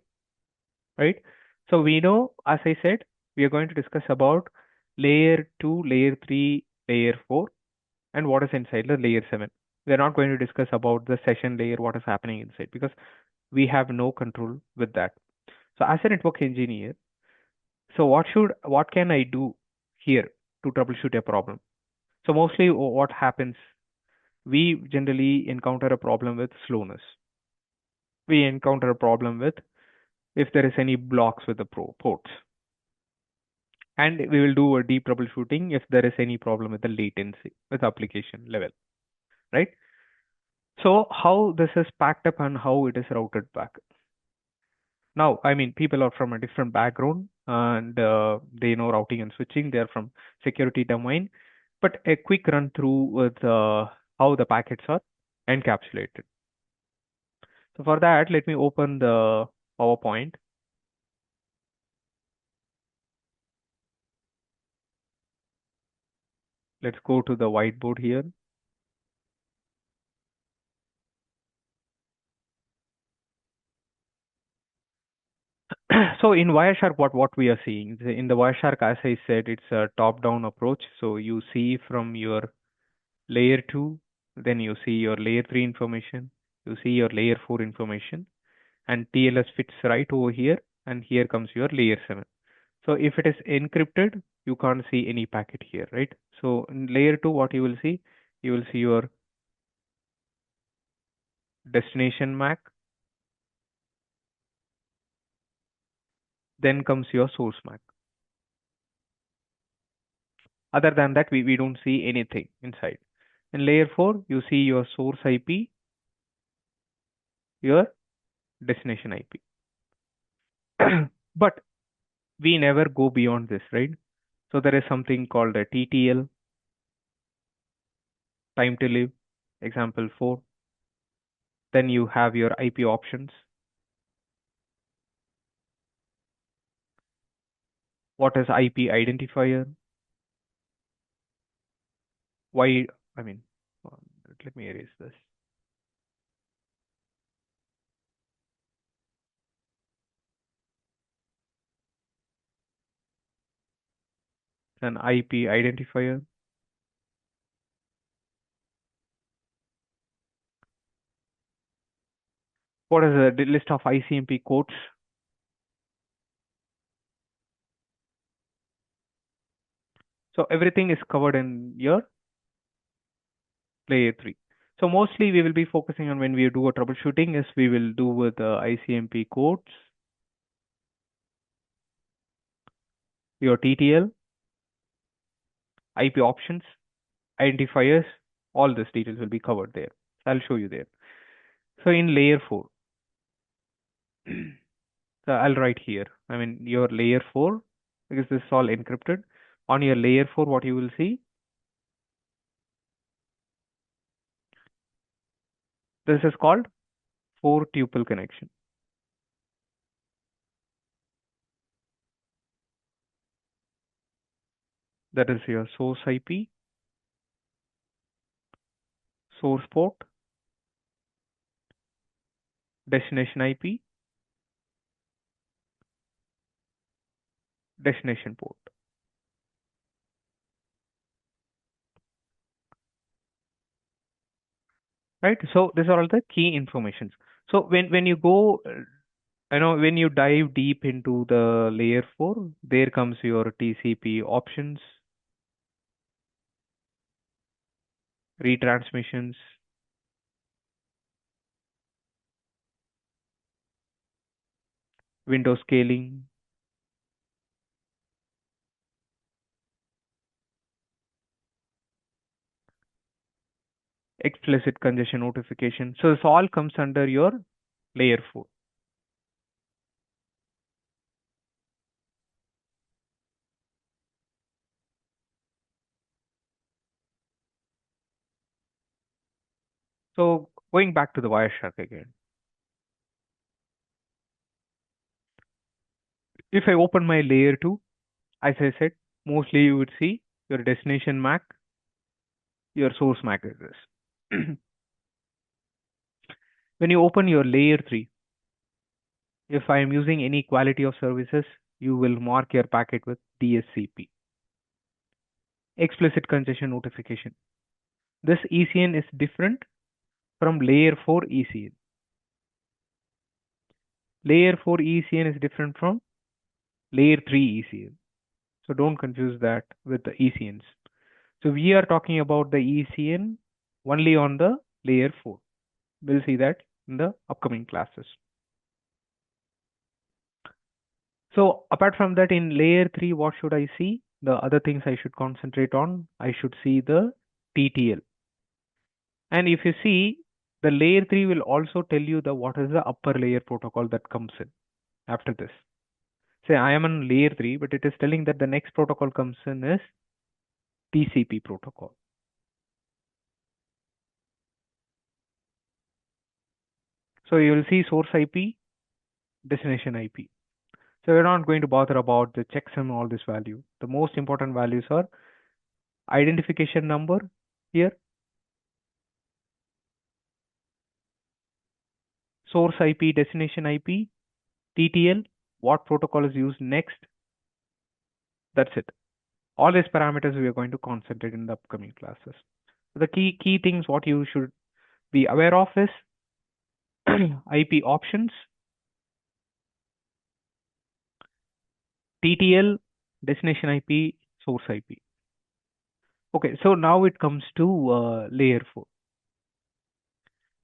right? So we know, as I said, we are going to discuss about layer 2, layer 3, layer 4, and what is inside the layer 7. We are not going to discuss about the session layer, what is happening inside, because we have no control with that. So as a network engineer, so what can I do here to troubleshoot a problem? So mostly what happens, we generally encounter a problem with slowness. We encounter a problem with if there is any blocks with the ports. And we will do a deep troubleshooting if there is any problem with the latency, with application level, right? So how this is packed up and how it is routed back. Now, I mean, people are from a different background and they know routing and switching. They're from security domain, but a quick run through with how the packets are encapsulated. So for that, let me open the PowerPoint. Let's go to the whiteboard here. So in Wireshark, what we are seeing in the Wireshark, as I said, it's a top-down approach. So you see from your layer 2, then you see your layer 3 information, you see your layer 4 information, and TLS fits right over here, and here comes your layer 7. So if it is encrypted, you can't see any packet here, right? So in layer 2, what you will see your destination MAC, then comes your source MAC. Other than that, we don't see anything inside. In layer 4, you see your source IP, your destination IP. But we never go beyond this, right? So there is something called a TTL, time to live, example 4. Then you have your IP options. What is IP identifier? Why, I mean, let me erase this. An IP identifier. What is the list of ICMP codes? So everything is covered in your layer 3. So mostly we will be focusing on when we do a troubleshooting is we will do with ICMP codes, your TTL, IP options, identifiers, all these details will be covered there. So I'll show you there. So in layer 4, so I'll write here, I mean your layer 4, because this is all encrypted. On your layer 4, what you will see, This is called 4-tuple connection. That is your source IP, source port, destination IP, destination port. Right? So these are all the key informations. So when you go, when you dive deep into the layer 4, there comes your TCP options, retransmissions, window scaling, explicit congestion notification. So this all comes under your layer 4. So going back to the Wireshark again. If I open my layer 2, as I said, mostly you would see your destination MAC, your source MAC address. When you open your layer 3, if I am using any quality of services, you will mark your packet with DSCP. Explicit congestion notification. This ECN is different from layer 4 ECN. Layer 4 ECN is different from layer 3 ECN. So don't confuse that with the ECNs. So we are talking about the ECN only on the layer 4. We'll see that in the upcoming classes. So apart from that, in layer 3, what should I see? The other things I should concentrate on, I should see the TTL. And if you see, the layer 3 will also tell you what is the upper layer protocol that comes in after this. Say I am on layer 3, but it is telling that the next protocol comes in is TCP protocol. So you will see source IP, destination IP. So we're not going to bother about the checksum, all this value. The most important values are identification number here, source IP, destination IP, TTL, what protocol is used next. That's it. All these parameters we are going to concentrate in the upcoming classes. So the key things what you should be aware of is IP options, TTL, destination IP, source IP. Okay, so now it comes to layer 4.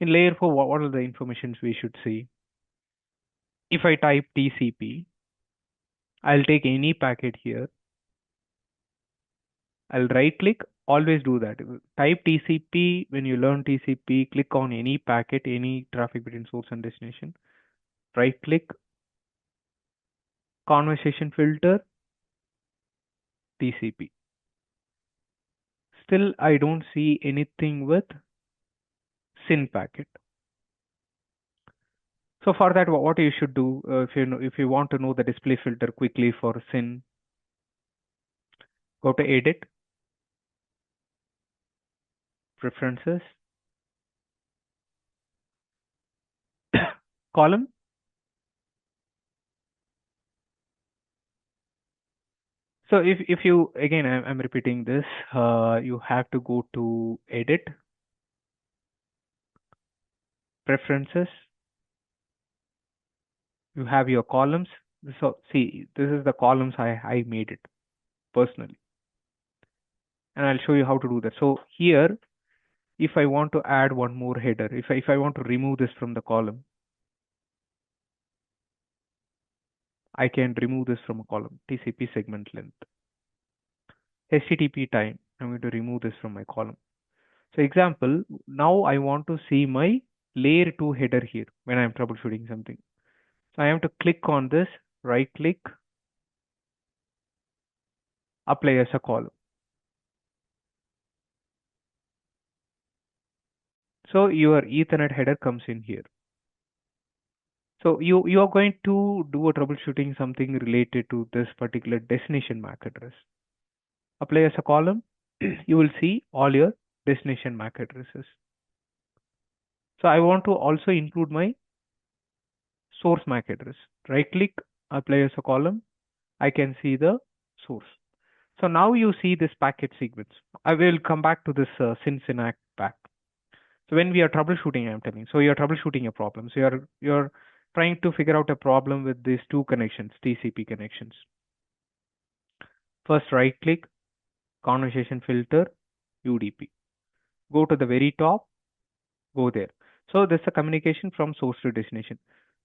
In layer 4, what are the informations we should see? If I type TCP, I'll take any packet here. I'll right click, always do that. Type TCP, when you learn TCP, click on any packet, any traffic between source and destination. Right click, conversation filter, TCP. Still, I don't see anything with SYN packet. So for that, what you should do, if you want to know the display filter quickly for SYN, go to Edit, Preferences, Column. So if you, again, I'm repeating this, you have to go to Edit, Preferences. You have your columns. So see, this is the columns I made it personally. And I'll show you how to do that. So here, if I want to add one more header, if I want to remove this from the column, I can remove this from a column, TCP segment length. HTTP time, I'm going to remove this from my column. So example, now I want to see my layer 2 header here when I'm troubleshooting something. So I have to click on this, right click, apply as a column. So your Ethernet header comes in here. So you are going to do a troubleshooting something related to this particular destination MAC address. Apply as a column, you will see all your destination MAC addresses. So I want to also include my source MAC address. Right click, apply as a column. I can see the source. So now you see this packet sequence. I will come back to this Cincinnati back. So when we are troubleshooting, I'm telling. So you're troubleshooting a problem. So you're trying to figure out a problem with these two connections, TCP connections. First, right click, conversation filter, UDP. Go to the very top, go there. So this is a communication from source to destination.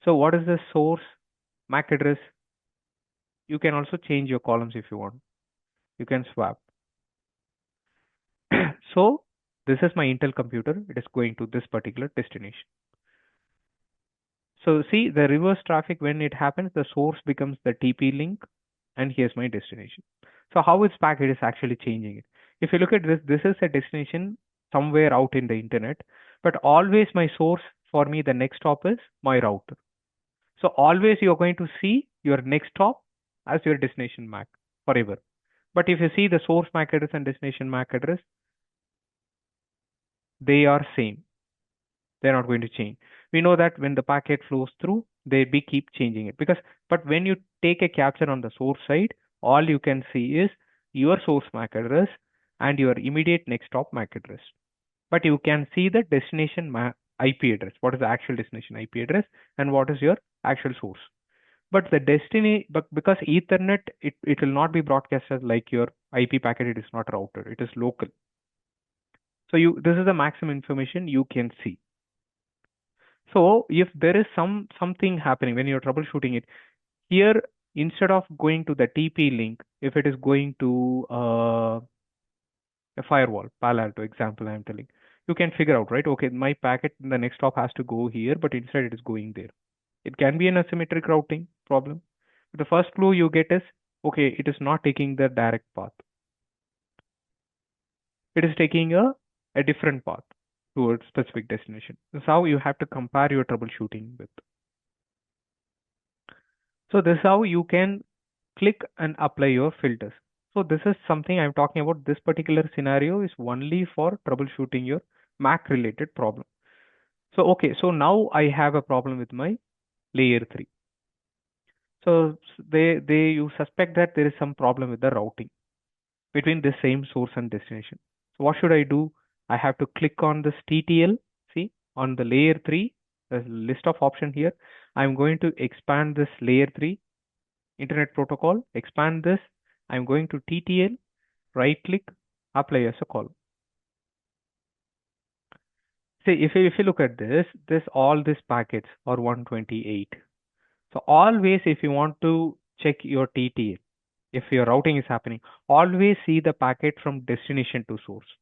So what is the source MAC address? You can also change your columns if you want. You can swap. So this is my Intel computer. It is going to this particular destination. So see the reverse traffic, when it happens, the source becomes the TP link and here's my destination. So how its packet is actually changing it. If you look at this, this is a destination somewhere out in the internet, but always my source for me, the next stop is my router. So always you're going to see your next stop as your destination MAC forever. But if you see the source MAC address and destination MAC address, they are same. They're not going to change. We know that when the packet flows through, they keep changing it but when you take a capture on the source side, all you can see is your source MAC address and your immediate next stop MAC address. But you can see the destination IP address. What is the actual destination IP address and what is your actual source? But the because Ethernet, it will not be broadcasted like your IP packet. It is not routed. It is local. So this is the maximum information you can see. So if there is something happening when you're troubleshooting it, here instead of going to the TP link, if it is going to a firewall, Palo Alto example I'm telling, you can figure out, right? Okay, my packet in the next stop has to go here, but instead it is going there. It can be an asymmetric routing problem. The first clue you get is, okay, it is not taking the direct path. It is taking a different path towards specific destination. This is how you have to compare your troubleshooting with. So this is how you can click and apply your filters. So this is something I'm talking about. This particular scenario is only for troubleshooting your MAC related problem. So okay, so now I have a problem with my layer 3. So you suspect that there is some problem with the routing between the same source and destination. So what should I do? I have to click on this TTL. See on the layer 3, there's a list of options here. I'm going to expand this layer 3 internet protocol, expand this. I'm going to TTL, right click, apply as a column. See, if you look at all these packets are 128. So always if you want to check your TTL, if your routing is happening, always see the packet from destination to source.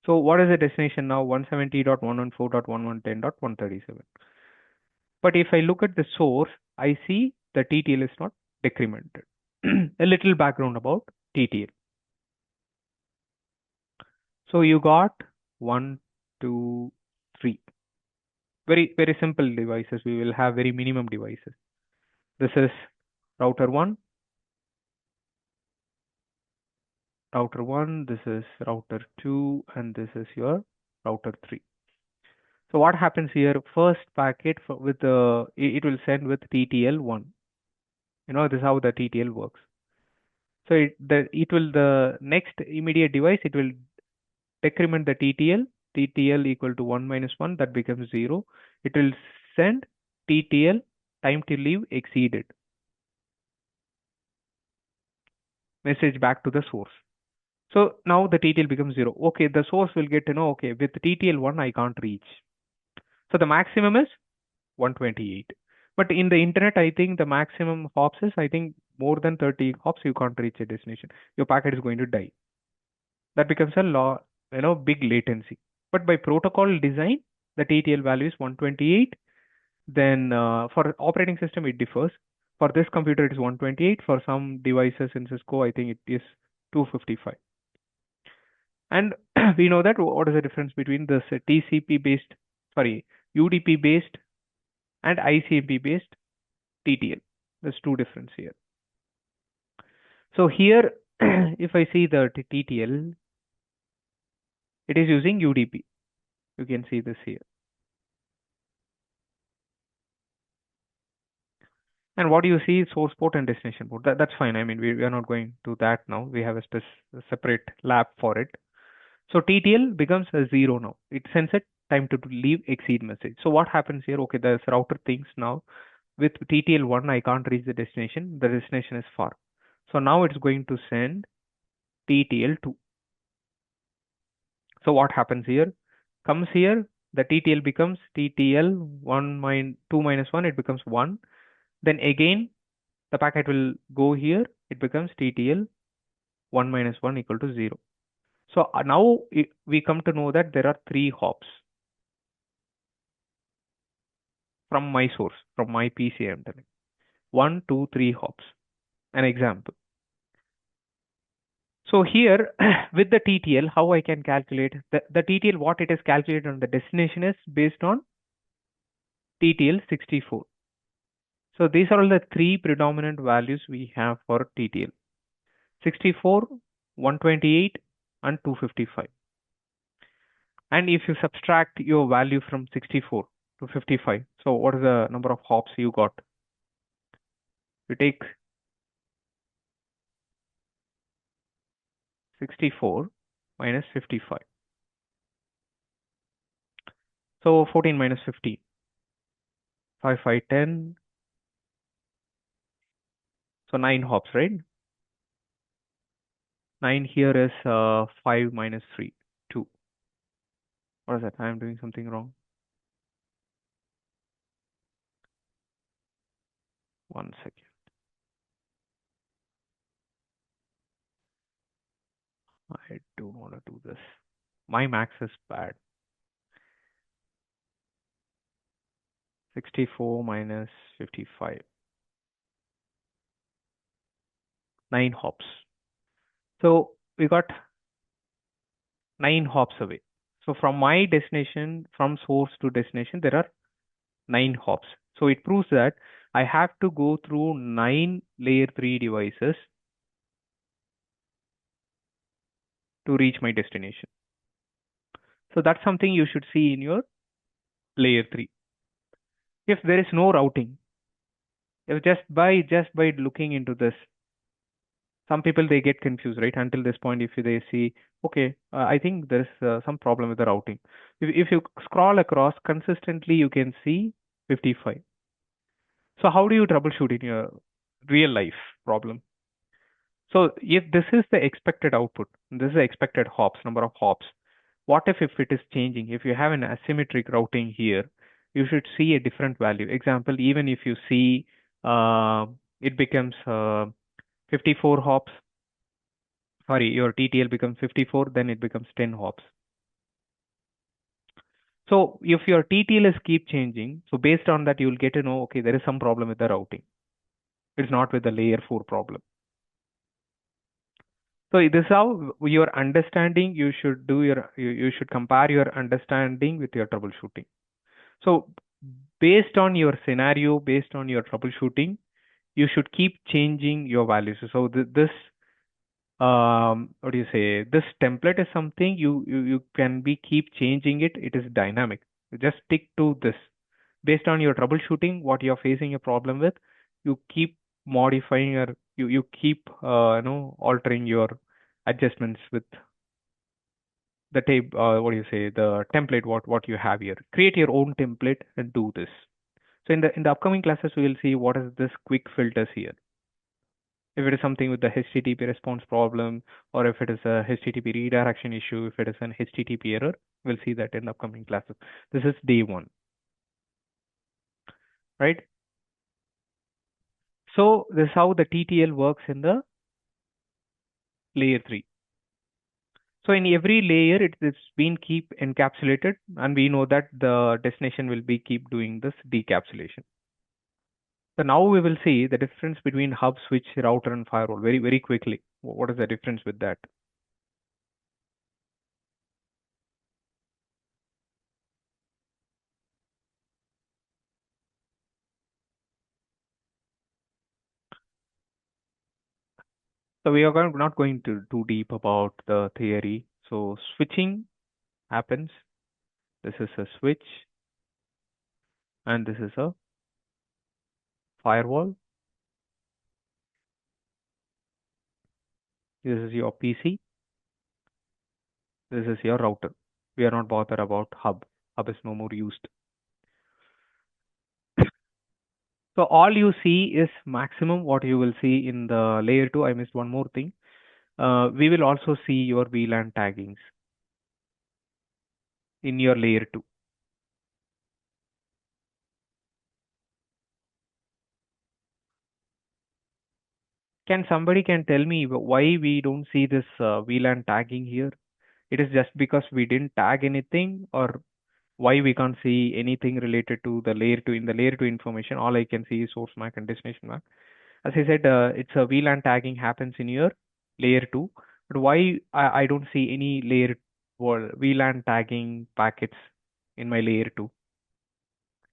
So what is the destination now? 170.114.1110.137. But if I look at the source, I see the TTL is not decremented. A little background about TTL. So you got 1, 2, 3. Very, very simple devices. We will have very minimum devices. This is router 1. Router 1, this is router 2, and this is your router 3. So what happens here? First packet with it will send with TTL 1. You know, this is how the TTL works. So the next immediate device, it will decrement the TTL equal to 1 minus 1, that becomes 0. It will send TTL time to leave exceeded message back to the source. So now the TTL becomes 0. Okay, the source will get to know, okay, with TTL 1 I can't reach. So the maximum is 128. But in the internet, I think the maximum hops is, I think, more than 30 hops you can't reach a destination. Your packet is going to die. That becomes a big latency. But by protocol design, the TTL value is 128. Then for operating system, it differs. For this computer, it is 128. For some devices in Cisco, I think it is 255. And we know that what is the difference between this TCP based, sorry, UDP based and ICMP based TTL. There's two difference here. So here, if I see the TTL, it is using UDP. You can see this here. And what you see is source port and destination port. That's fine. I mean, we are not going to that now. We have a separate lab for it. So TTL becomes a 0 now. It sends a time to leave exceed message. So what happens here? Okay, there's router things now. With TTL 1, I can't reach the destination. The destination is far. So now it's going to send TTL 2. So what happens here? Comes here, the TTL becomes TTL 2 minus 1, it becomes 1. Then again, the packet will go here, it becomes TTL 1 minus 1 equal to 0. So now we come to know that there are 3 hops from my source, from my PC I'm telling. 1, 2, 3 hops. An example. So here with the TTL, how I can calculate the TTL, what it is calculated on the destination is based on TTL 64. So these are all the 3 predominant values we have for TTL. 64, 128 and 255. And if you subtract your value from 64 to 55, so what is the number of hops you got? You take 64 minus 55. So 14 minus 15. 5, 5, 10. So 9 hops, right? 9 here is 5 minus 3, 2. What is that? I am doing something wrong. 1 second. I don't want to do this. My max is bad. 64 minus 55. 9 hops. So we got 9 hops away. So from my destination, from source to destination, there are 9 hops. So it proves that I have to go through 9 layer 3 devices to reach my destination. So that's something you should see in your layer 3. If there is no routing, if just by looking into this, some people they get confused, right? Until this point, if they see, okay, I think there's some problem with the routing. If you scroll across consistently, you can see 55. So how do you troubleshoot in your real life problem? So if this is the expected output, this is the expected hops, number of hops. What if it is changing? If you have an asymmetric routing here, you should see a different value. Example, even if you see it becomes 54 hops, sorry, your TTL becomes 54, then it becomes 10 hops. So if your TTL is keep changing, so based on that, you will get to know, okay, there is some problem with the routing. It's not with the layer 4 problem. So this is how your understanding, you should do you should compare your understanding with your troubleshooting. So based on your scenario, based on your troubleshooting, you should keep changing your values. So this what do you say? This template is something you can be keep changing it. It is dynamic. You just stick to this. Based on your troubleshooting, what you're facing a problem with, you keep modifying your you keep altering your adjustments with the tape. What do you say? The template what you have here. Create your own template and do this. So in the upcoming classes, we will see what is this quick filters here. If it is something with the HTTP response problem, or if it is a HTTP redirection issue, if it is an HTTP error, we'll see that in the upcoming classes. This is day 1, right? So this is how the TTL works in the layer 3. So in every layer, it's been keep encapsulated, and we know that the destination will be keep doing this decapsulation. So now we will see the difference between hub, switch, router, and firewall very, very quickly. What is the difference with that? So we are not going to too deep about the theory. So switching happens. This is a switch, and this is a firewall. This is your PC. This is your router. We are not bothered about hub. Hub is no more used. So all you see is maximum what you will see in the layer 2. I missed one more thing. We will also see your VLAN taggings in your layer 2. Can somebody tell me why we don't see this VLAN tagging here? It is just because we didn't tag anything, or why we can't see anything related to the layer 2? In the layer 2 information, all I can see is source MAC and destination MAC. As I said, it's a VLAN tagging happens in your layer 2, but why I don't see any layer VLAN tagging packets in my layer 2?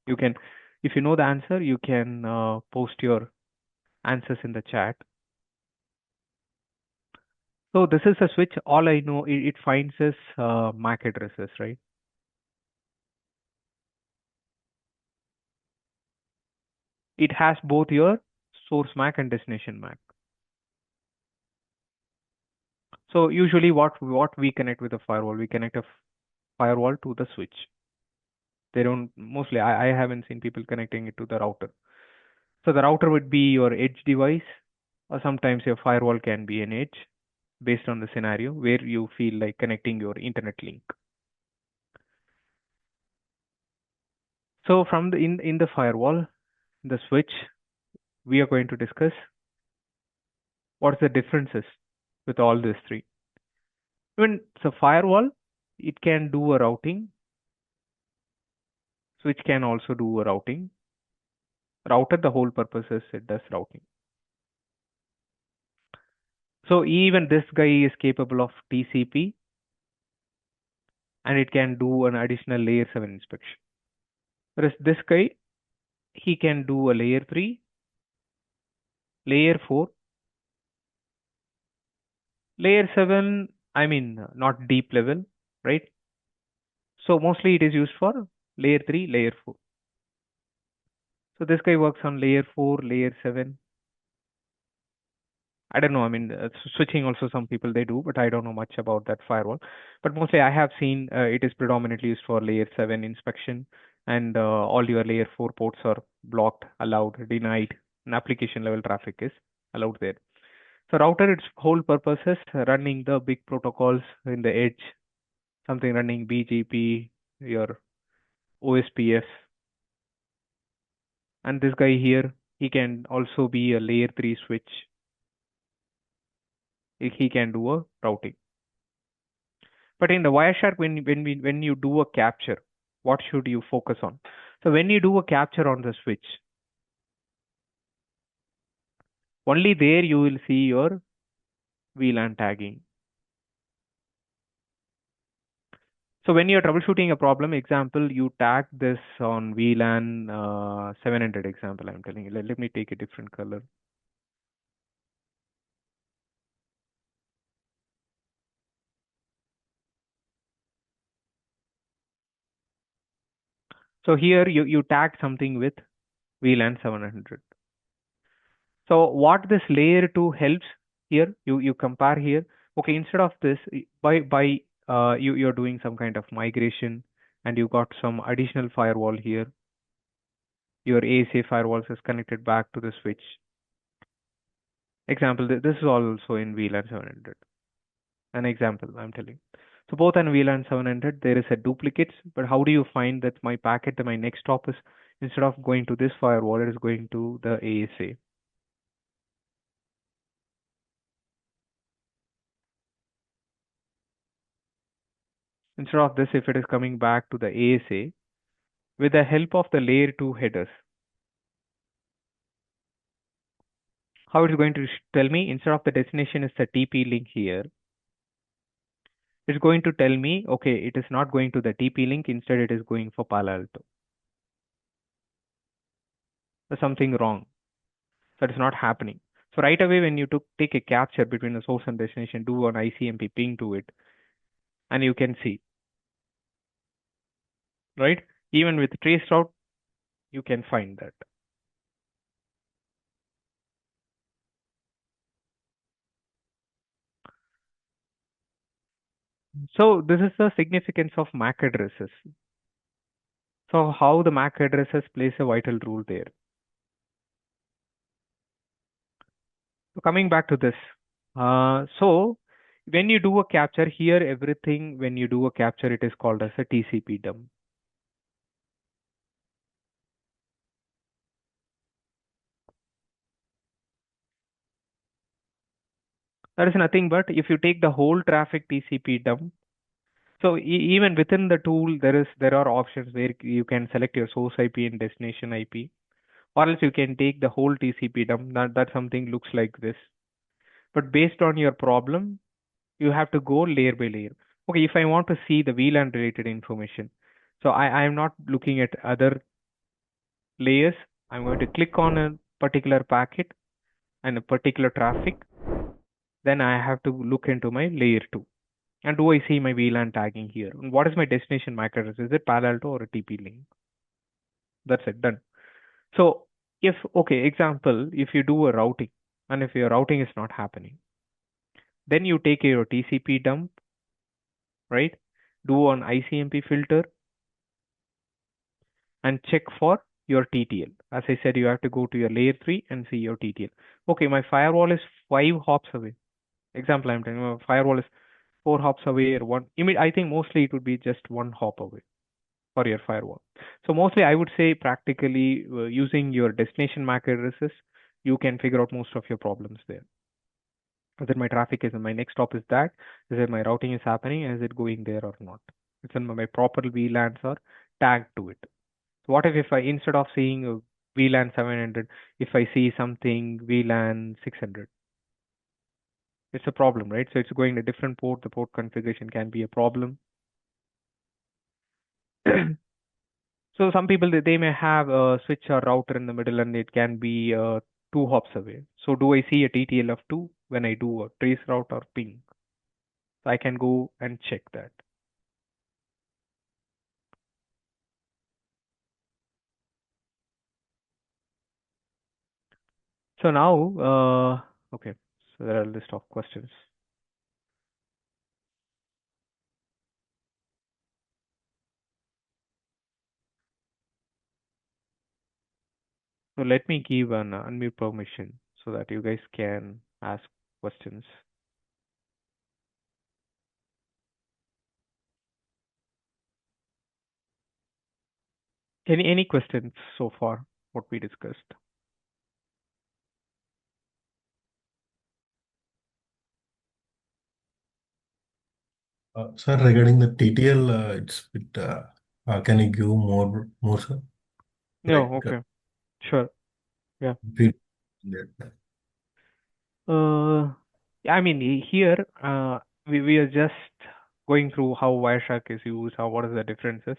You can, if you know the answer, you can post your answers in the chat. So this is a switch. All I know, it finds is MAC addresses, right? It has both your source MAC and destination MAC. So usually what we connect with a firewall, we connect a firewall to the switch. They don't, mostly I haven't seen people connecting it to the router. So the router would be your edge device, or sometimes your firewall can be an edge based on the scenario where you feel like connecting your internet link. So from the in the firewall, the switch, we are going to discuss what's the differences with all these three. When so firewall, it can do a routing. Switch can also do a routing. Router, the whole purpose is it does routing. So even this guy is capable of TCP, and it can do an additional layer 7 inspection. Whereas this guy, he can do a layer 3, layer 4, layer 7, I mean, not deep level, right? So mostly it is used for layer 3, layer 4. So this guy works on layer 4, layer 7. I don't know. I mean, switching also some people they do, but I don't know much about that firewall. But mostly I have seen it is predominantly used for layer 7 inspection, and all your layer 4 ports are blocked, allowed, denied, and application level traffic is allowed there. So router, its whole purpose is running the big protocols in the edge, something running BGP, your OSPF. And this guy here, he can also be a layer 3 switch. He can do a routing. But in the Wireshark, when you do a capture, what should you focus on? So when you do a capture on the switch, only there you will see your VLAN tagging. So when you're troubleshooting a problem, example, you tag this on VLAN 700 example, I'm telling you. Let me take a different color. So here you tag something with VLAN 700. So what this layer 2 helps here, you compare here. Okay, instead of this, you're doing some kind of migration, and you got some additional firewall here. Your ASA firewalls is connected back to the switch. Example, this is also in VLAN 700. An example I'm telling. So both on VLAN 700, there is a duplicate, but how do you find that my packet, my next stop is, instead of going to this firewall, it is going to the ASA. Instead of this, if it is coming back to the ASA, with the help of the layer 2 headers, how it's going to tell me, instead of the destination is the TP link here, it's going to tell me, okay, it is not going to the TP link, instead it is going for Palo Alto. There's something wrong. That is not happening. So right away when you take a capture between the source and destination, do an ICMP ping to it, and you can see, right? Even with trace route, you can find that. So this is the significance of MAC addresses. So how the MAC addresses plays a vital role there. So coming back to this, so when you do a capture here, everything when you do a capture, it is called as a TCP dump. That is nothing but if you take the whole traffic TCP dump. So even within the tool, there are options where you can select your source IP and destination IP, or else you can take the whole TCP dump. That something looks like this. But based on your problem, you have to go layer by layer. Okay, if I want to see the VLAN related information, so I am not looking at other layers. I'm going to click on a particular packet and a particular traffic. Then I have to look into my layer 2. And do I see my VLAN tagging here? And what is my destination MAC address? Is it Palo Alto or a TP link? That's it, done. So okay, example, if you do a routing and if your routing is not happening, then you take your TCP dump, right? Do an ICMP filter and check for your TTL. As I said, you have to go to your layer 3 and see your TTL. Okay, my firewall is 5 hops away. Example, I'm telling you, my firewall is 4 hops away or one. I think mostly it would be just 1 hop away for your firewall. So mostly I would say practically using your destination MAC addresses, you can figure out most of your problems there. Whether my traffic is my next stop is that, is it my routing is happening, is it going there or not? It's in my proper VLANs are tagged to it. So what if I instead of seeing a VLAN 700, if I see something VLAN 600? It's a problem, right? So it's going to a different port. The port configuration can be a problem. So some people they may have a switch or router in the middle, and it can be 2 hops away. So do I see a TTL of 2 when I do a trace route or ping? So I can go and check that. So now, okay, so there are a list of questions. So let me give an unmute permission so that you guys can ask questions. Any questions so far, what we discussed?
Sir, regarding the TTL, it's bit, can you give more, sir?
No,
Like,
okay, sure, yeah.
we-
I mean, here, we are just going through how Wireshark is used, what is the differences.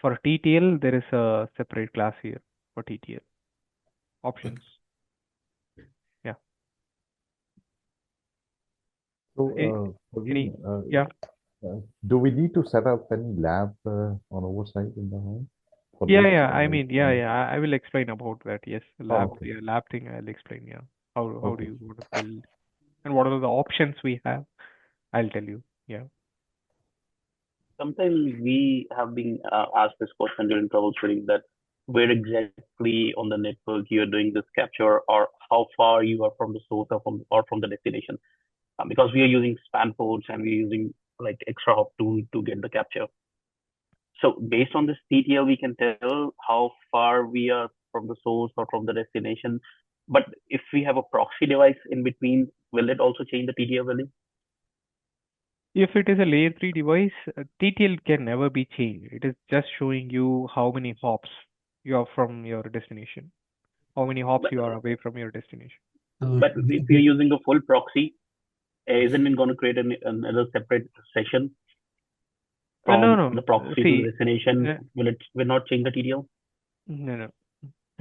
For TTL, there is a separate class here for TTL options. Yeah.
So,
Any,
Praveen,
yeah.
do we need to set up any lab on oversight in the home? For
Yeah,
this,
yeah. I mean, yeah, yeah. I will explain about that. Yes, lab,
okay.
yeah, lab thing. I'll explain. Yeah, how do
Okay.
you want to build, and what are the options we have? I'll tell you. Yeah.
Sometimes we have been asked this question during troubleshooting that where exactly on the network you are doing this capture, or how far you are from the source or from the destination. Because we are using span ports and we're using like extra hop tool to get the capture. So based on this TTL, we can tell how far we are from the source or from the destination. But if we have a proxy device in between, will it also change the TTL value?
If it is a layer 3 device, TTL can never be changed. It is just showing you how many hops you are from your destination, how many hops
But,
you are away from your destination.
but if we're using a full proxy, isn't it going to create another separate session from
No.
the proxy to
See,
the destination?
uh,
Will not change the TTL?
no.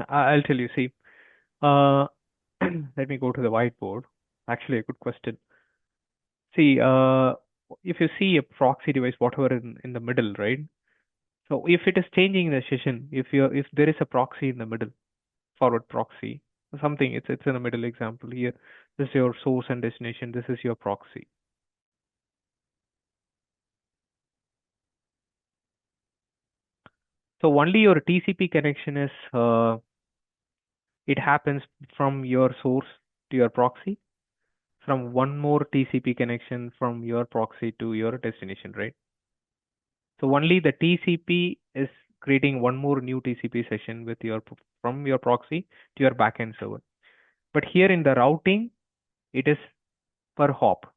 I'll tell you. See, uh, let me go to the whiteboard. Actually, a good question. See, if you see a proxy device, whatever in the middle, right? So if it is changing the session, if there is a proxy in the middle, forward proxy, something, it's in the middle example here. This is your source and destination. This is your proxy. So only your TCP connection is it happens from your source to your proxy, from one more TCP connection from your proxy to your destination, right? So only the TCP is creating one more new TCP session with your from your proxy to your backend server. But here in the routing, it is per hop,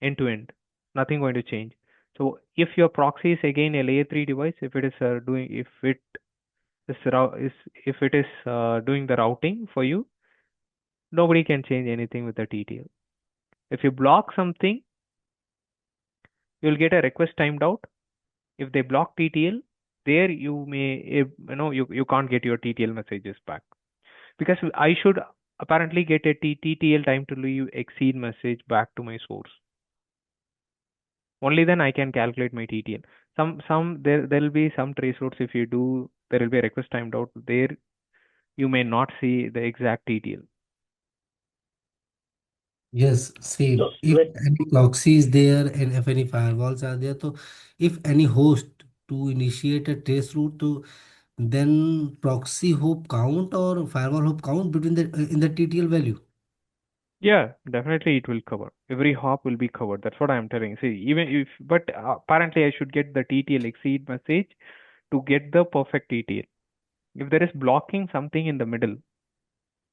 end to end. Nothing going to change. So if your proxy is again a layer 3 device, if it is doing the routing for you, nobody can change anything with the TTL. If you block something, you'll get a request timed out. If they block TTL, there you may you can't get your TTL messages back, because I should apparently get a TTL time to leave exceed message back to my source. Only then I can calculate my TTL. There'll be some trace routes. If you do, there will be a request timed out. There you may not see the exact TTL.
Yes, see,
So
if any proxy is there and if any firewalls are there, so if any host to initiate a trace route, to then proxy hop count or firewall hop count between the in the TTL value.
Yeah, definitely it will cover. Every hop will be covered. That's what I'm telling. See, even if, but apparently I should get the TTL exceed message to get the perfect TTL. If there is blocking something in the middle,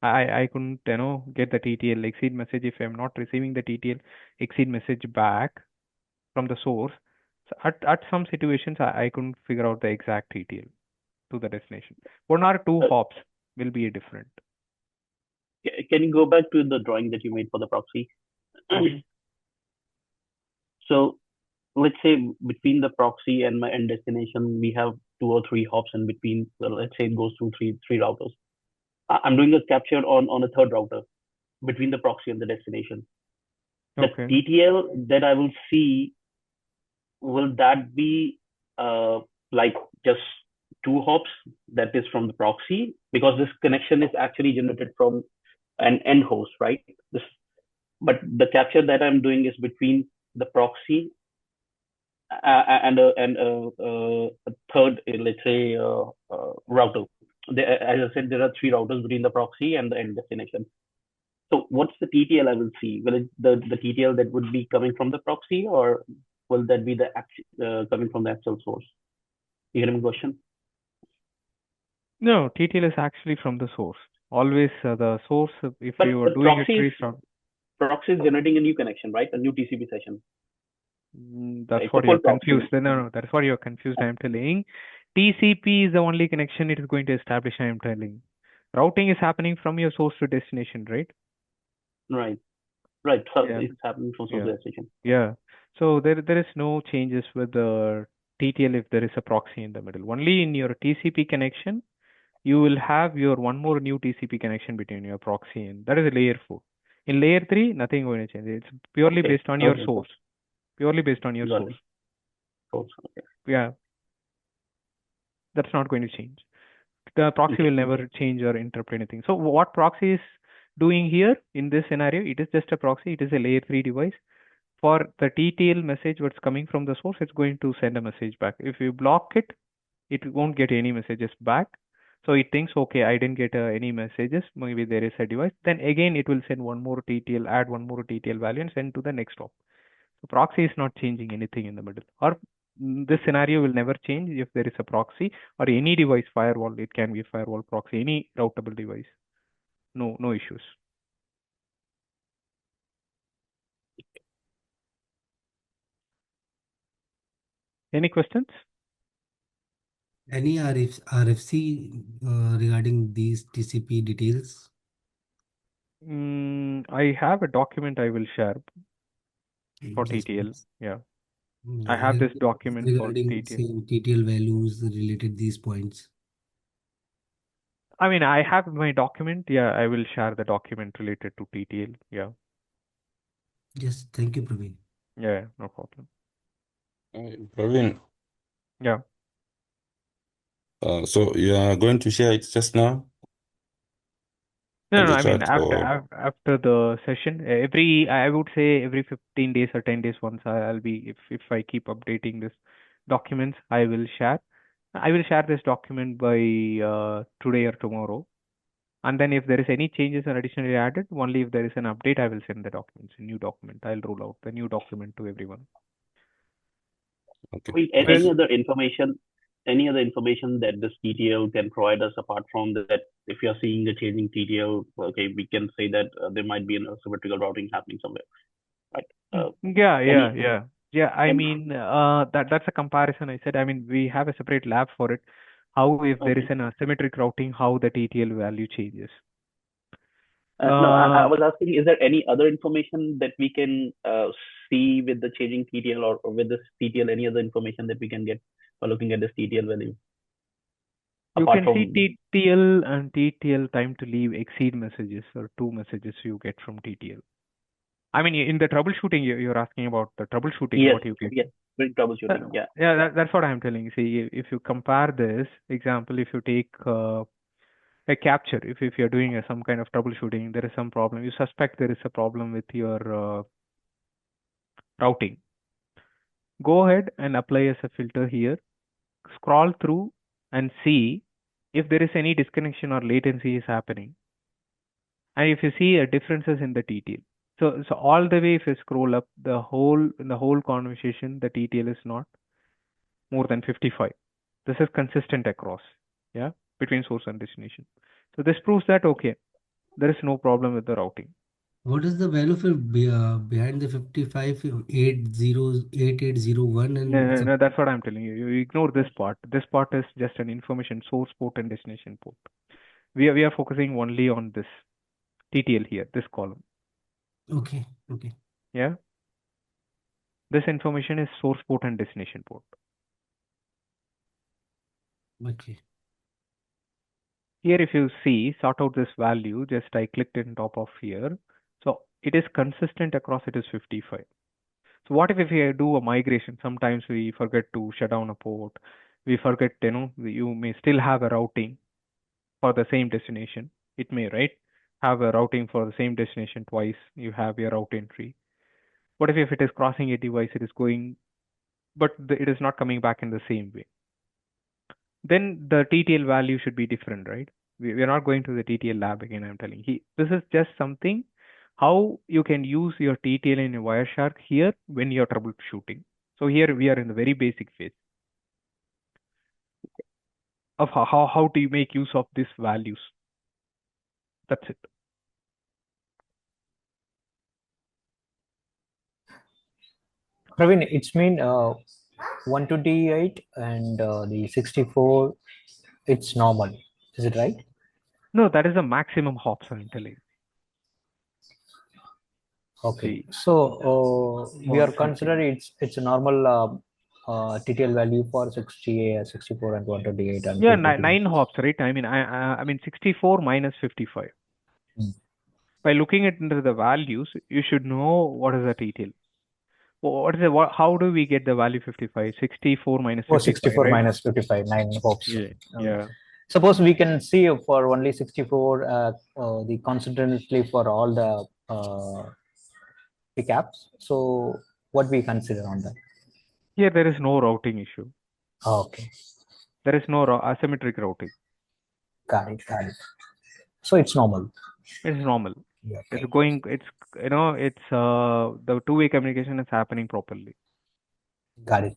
I couldn't get the TTL exceed message if I'm not receiving the TTL exceed message back from the source. So at some situations I couldn't figure out the exact TTL to the destination. 1 or 2 hops will be different.
can you go back to the drawing that you made for the proxy?
Okay.
So let's say between the proxy and my end destination, we have 2 or 3 hops in between. Well, let's say it goes through three routers. I'm doing a capture on a third router between the proxy and the destination. The
Okay.
TTL that I will see, will that be like just 2 hops that is from the proxy? Because this connection is actually generated from an end host, right? But the capture that I'm doing is between the proxy and a third, let's say, router. As I said, there are 3 routers between the proxy and the end destination. So what's the TTL I will see? Will it the TTL that would be coming from the proxy, or will that be the coming from the actual source? You get my question?
No, TTL is actually from the source. Always the source, if
But
you are
the
doing a trace route.
proxy is generating a new connection, right? A new TCP session.
That's
It's
what
a
you're
full proxy.
confused. No, that's what you're confused. I'm telling. TCP is the only connection it is going to establish. I'm telling. Routing is happening from your source to destination, right?
Right. So
Yeah.
it's happening from source to destination.
Yeah. So there is no changes with the TTL if there is a proxy in the middle. Only in your TCP connection, you will have your one more new TCP connection between your proxy and that is a layer 4. In layer 3, nothing going to change. It's purely based on your source. Purely based on your source.
Okay.
Yeah. That's not going to change. The proxy will never change or interrupt anything. So what proxy is doing here in this scenario, it is just a proxy. It is a layer 3 device. For the TTL message what's coming from the source, it's going to send a message back. If you block it, it won't get any messages back. So it thinks, okay, I didn't get any messages. Maybe there is a device. Then again, it will send one more TTL, add one more TTL value and send to the next hop. So proxy is not changing anything in the middle. Or this scenario will never change if there is a proxy or any device firewall. It can be a firewall proxy, any routable device. No issues. Any questions?
Any RFC regarding these TCP details?
I have a document I will share for
Yes,
TTL.
please.
Yeah. I have this document for
regarding
TTL.
same TTL values related these points.
I mean, I have my document. Yeah, I will share the document related to TTL. Yeah,
Yes, thank you, Praveen.
yeah, no problem.
Praveen,
Yeah.
so you are going to share it just now
No,
in
no,
the
I mean
chat,
after
or
after the session, I would say every 15 days or 10 days once I'll be if I keep updating this documents, I will share. I will share this document by today or tomorrow. And then if there is any changes or additionally added, only if there is an update, I will send the documents, a new document. I'll roll out the new document to everyone.
okay?
Any
Well,
other information that this TTL can provide us apart from that? If you are seeing a changing TTL, okay, we can say that there might be an asymmetrical routing happening somewhere, right?
yeah. I
Any
mean, that's a comparison I said. I mean, we have a separate lab for it. How if there is
okay.
an asymmetric routing, how the TTL value changes.
No, I was asking, is there any other information that we can see with the changing TTL or with this TTL? Any other information that we can get by looking at this TTL value
You
apart
can see
from?
TTL and TTL time to leave exceed messages or 2 messages you get from TTL. I mean, in the troubleshooting, you're asking about the troubleshooting,
Yes,
what you get.
yes, with troubleshooting, yeah.
Yeah, that's what I'm telling you. See, if you compare this example, if you take a capture, if you're doing some kind of troubleshooting, there is some problem. You suspect there is a problem with your routing. Go ahead and apply as a filter here. Scroll through and see if there is any disconnection or latency is happening, and if you see differences in the TTL. So all the way, if you scroll up in the whole conversation, the TTL is not more than 55. This is consistent across, yeah, between source and destination. So this proves that okay, there is no problem with the routing.
What is the value for behind the 55, 8801 and it's a
No, that's what I'm telling you. You ignore this part. This part is just an information source port and destination port. We are focusing only on this TTL here, this column.
okay.
Yeah. This information is source port and destination port.
Okay.
Here, if you see, sort out this value, just I clicked on top of here. So it is consistent across, it is 55. So what if we do a migration? Sometimes we forget to shut down a port. We forget, you may still have a routing for the same destination. It may, right? Have a routing for the same destination twice. You have your route entry. What if it is crossing a device, it is going, but it is not coming back in the same way? Then the TTL value should be different, right? We are not going to the TTL lab again, I'm telling you. This is just something how you can use your TTL in a Wireshark here when you're troubleshooting. So here we are in the very basic phase of how do you make use of these values. That's it.
Praveen, it's mean 128 and the 64, it's normal. Is it right?
No, that is the maximum hops, I'm telling you.
Okay.
See,
So we are
128.
considering it's a normal TTL value for 60, 64 and 128 and
Yeah,
220.
9 hops, right? I mean 64 minus 55.
Hmm.
By looking into the values, you should know what is the TTL. How do we get the value 55? 64 minus
Oh,
55,
64
right?
minus 55, 9 hopes.
Yeah.
Suppose we can see for only 64, the consistently for all the caps. So what we consider on that?
Here there is no routing issue.
Okay,
There is no asymmetric routing.
got it. So it's normal.
It's normal.
Yeah,
It's
okay.
going. It's the two-way communication is happening properly.
Got it.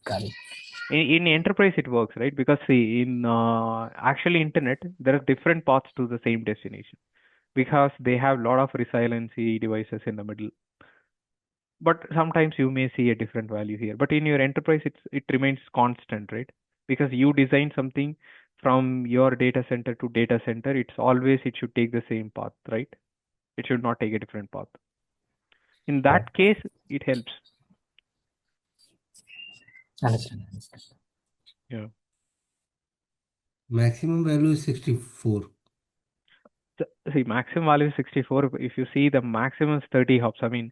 In enterprise it works, right? Because see, in actually internet there are different paths to the same destination because they have a lot of resiliency devices in the middle. But sometimes you may see a different value here. But in your enterprise, it remains constant, right? Because you design something from your data center to data center, it should take the same path, right? It should not take a different path. In that case, it helps.
Understand.
Yeah.
Maximum value is 64.
See, maximum value is 64. If you see the maximum is 30 hops. I mean,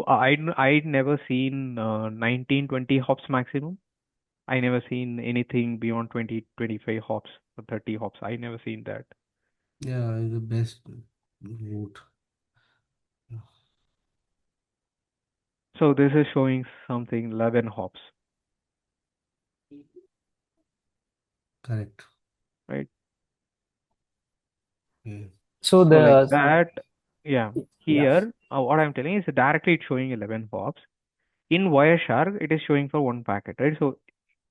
I'd never seen 19, 20 hops maximum. I never seen anything beyond 20, 25 hops or 30 hops. I never seen that.
Yeah, it's the best route.
So this is showing something 11 hops,
Correct.
right?
Yeah.
So
So like
the
that, yeah.
yeah.
Here, what I'm telling is directly it's showing 11 hops. In Wireshark, it is showing for one packet, right? So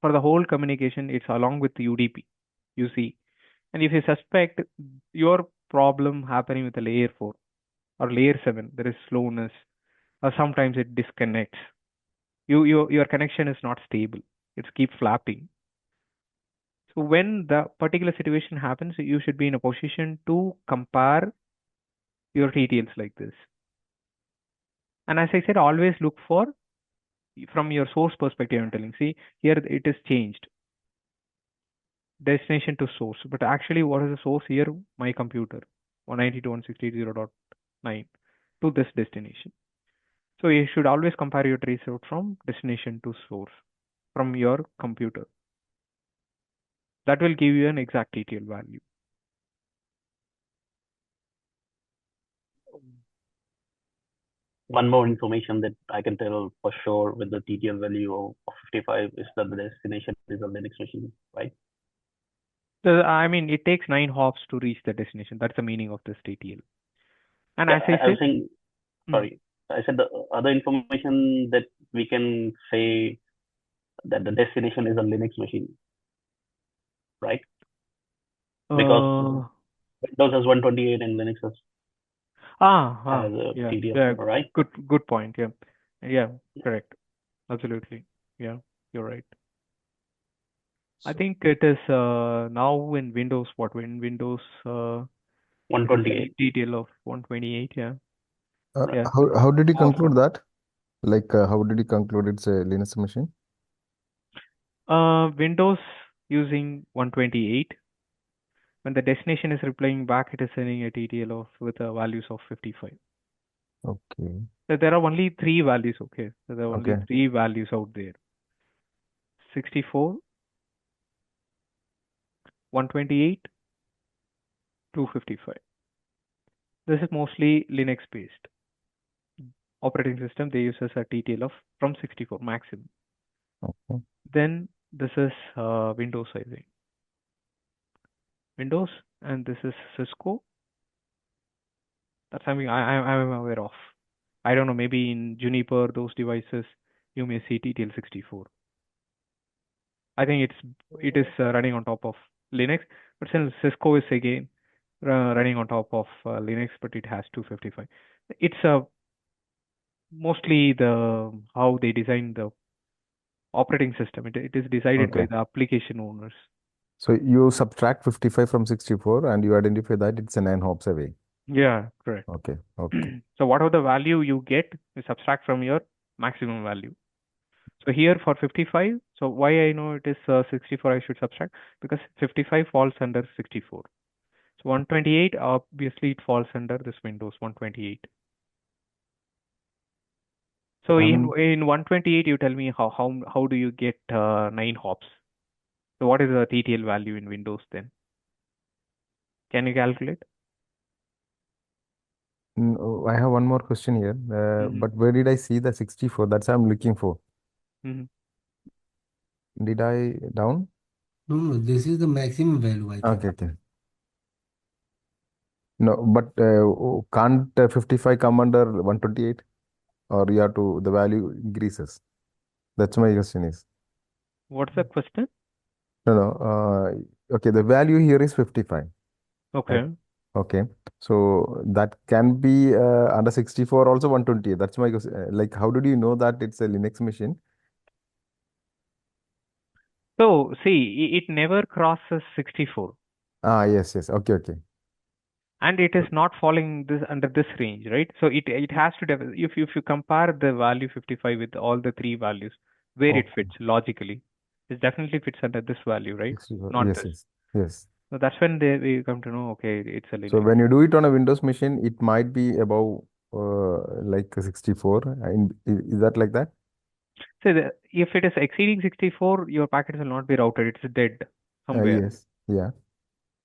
for the whole communication, it's along with the UDP, you see. And if you suspect your problem happening with the layer 4 or layer 7, there is slowness, or sometimes it disconnects. Your connection is not stable. It's keep flapping. So when the particular situation happens, you should be in a position to compare your TTLs like this. And as I said, always look for from your source perspective. I'm telling. See, here it is changed destination to source, but actually, what is the source here? My computer, 192.168.0.9 to this destination. So you should always compare your trace route from destination to source from your computer. That will give you an exact TTL value.
One more information that I can tell for sure with the TTL value of 55 is that the destination is a Linux machine, right?
I mean, it takes 9 hops to reach the destination. That's the meaning of this TTL. And
Yeah,
as I
I was
said,
saying, sorry, I said the other information that we can say that the destination is a Linux machine, right? Because Windows has 128 and Linux has a
yeah,
TTL, right?
good point. Yeah, correct. Absolutely. Yeah, you're right. I think it is now in Windows, in Windows it is
128.
TTL of 128, yeah. Yeah.
How did you conclude that? Like, how did you conclude it's a Linux machine?
Windows using 128. When the destination is replying back, it is sending a TTL of with values of 55.
Okay.
So there are only 3 values, okay? So there are only
Okay.
3 values out there. 64, 128, 255. This is mostly Linux based operating system. They use as a TTL of from 64 maximum.
Okay.
Then this is Windows, I think. Windows, and this is Cisco. That's something I'm aware of. I don't know, maybe in Juniper, those devices, you may see TTL 64. I think it is running on top of Linux, but since Cisco is again running on top of Linux, but it has 255. It's mostly the how they design the operating system. It is decided by
Okay.
the application owners.
So you subtract 55 from 64 and you identify that it's a 9 hops away.
Yeah, correct.
Okay. Okay.
So whatever the value you get, you subtract from your maximum value. So here for 55, so why I know it is 64, I should subtract because 55 falls under 64. So 128, obviously it falls under this Windows 128. So in 128, you tell me how do you get 9 hops? So what is the TTL value in Windows then? Can you calculate?
I have one more question here, but where did I see the 64? That's what I'm looking for. Did I down?
No, this is the maximum value, I think.
Okay. No, but can't 55 come under 128? Or you have to, the value increases? That's my question is.
What's the question?
No. Okay, the value here is 55.
Okay.
Right? Okay. So that can be under 64 also 128. That's my question. Like, how did you know that it's a Linux machine?
So see, it never crosses 64.
Yes. Okay.
And it is not falling this under this range, right? So it has to if you compare the value 55 with all the 3 values, where it fits logically, it definitely fits under this value, right?
64.
Not
Yes.
this.
Yes.
So that's when we come to know, okay, it's a
So
Linux.
when you do it on a Windows machine, it might be above like 64. Is that like that?
So if it is exceeding 64, your packets will not be routed. It's dead somewhere.
Yes. Yeah.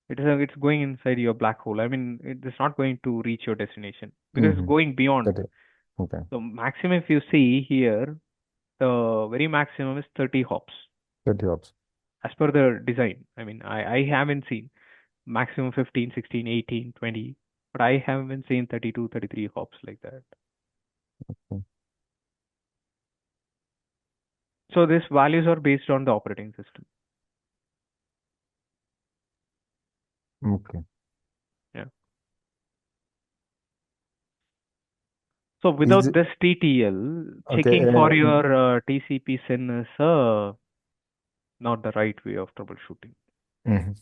It's going inside your black hole. I mean, it's not going to reach your destination because it's going beyond.
Got it. Okay.
So maximum, if you see here, the very maximum is 30 hops
30 hops.
as per the design. I mean, I haven't seen maximum 15, 16, 18, 20, but I haven't seen 32, 33 hops like that.
Okay.
So these values are based on the operating system.
Okay.
Yeah. So without
it-
this TTL,
Okay,
checking for your TCP SYN is not the right way of troubleshooting.
Mhm.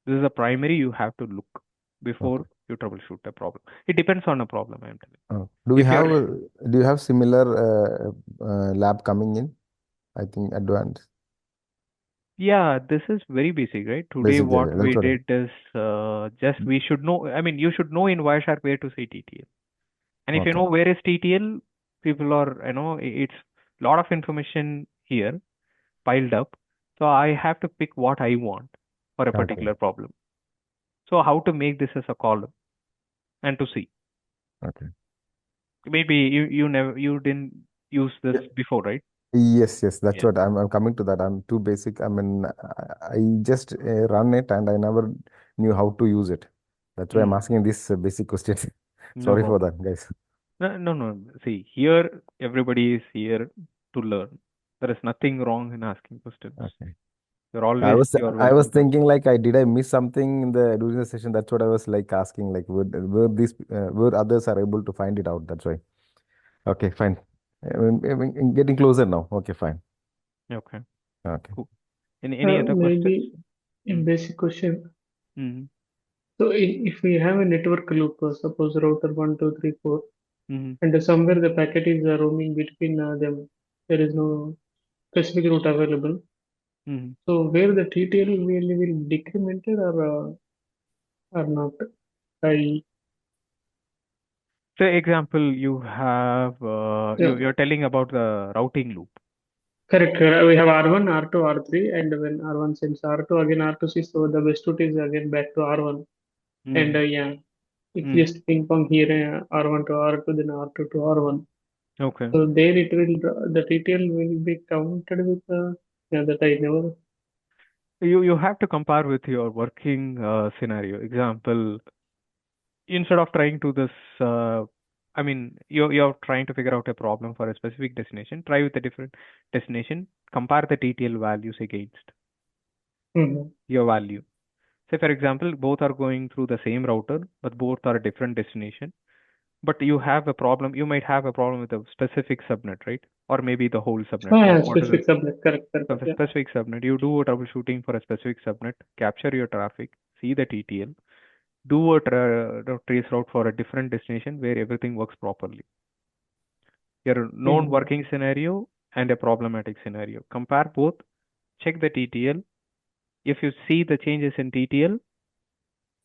This is a primary you have to look before
Okay.
you troubleshoot a problem. It depends on a problem, I'm telling.
Do
If you're
you have similar lab coming in? I think advanced.
Yeah, this is very basic, right? Today,
Basic,
what
that's
we
what
did is just we should know. I mean, you should know in Wireshark where to say TTL. And if you
Okay.
know where is TTL, people are, it's a lot of information here piled up. So I have to pick what I want for a
Okay.
particular problem. So how to make this as a column and to see.
Okay.
Maybe you didn't use this before, right?
Yes, that's
Yeah.
what I'm coming to that. I'm too basic. I mean, I just run it and I never knew how to use it. That's why I'm asking this basic question.
No
Sorry for
problem.
that, guys.
No. See, here everybody is here to learn. There is nothing wrong in asking questions.
Okay.
You're always
I was
welcome to.
thinking like did I miss something in the during the session? That's what I was like asking. Like where others are able to find it out. That's why. Okay, fine. I'm getting closer now. Okay, fine.
Okay,
Okay.
cool. Any other questions?
Maybe a basic question.
Mm-hmm.
So if we have a network loop, suppose router 1, 2, 3, 4,
Mm-hmm.
and somewhere the packet is roaming between them, there is no specific route available.
Mm-hmm.
So where the TTL will decremented or not? I
So example, you have
yeah,
you're telling about the routing loop.
correct. We have R1, R2, R3, and when R1 sends R2, again R2 sees, so the best route is again back to R1. And yeah, it's just ping pong here, R1 to R2, then R2 to R1.
Okay.
So there it will, the TTL will be counted with that I never.
You have to compare with your working scenario. Example, instead of trying to this, I mean, you're trying to figure out a problem for a specific destination. Try with a different destination. Compare the TTL values against your value. Say, for example, both are going through the same router, but both are a different destination. But you have a problem. You might have a problem with a specific subnet, right? Or maybe the whole subnet.
Yeah,
What is
specific subnet, correct.
a
Yeah.
specific subnet? You do a troubleshooting for a specific subnet, capture your traffic, see the TTL, do a trace route for a different destination where everything works properly. Your known working scenario and a problematic scenario. Compare both, check the TTL. If you see the changes in TTL,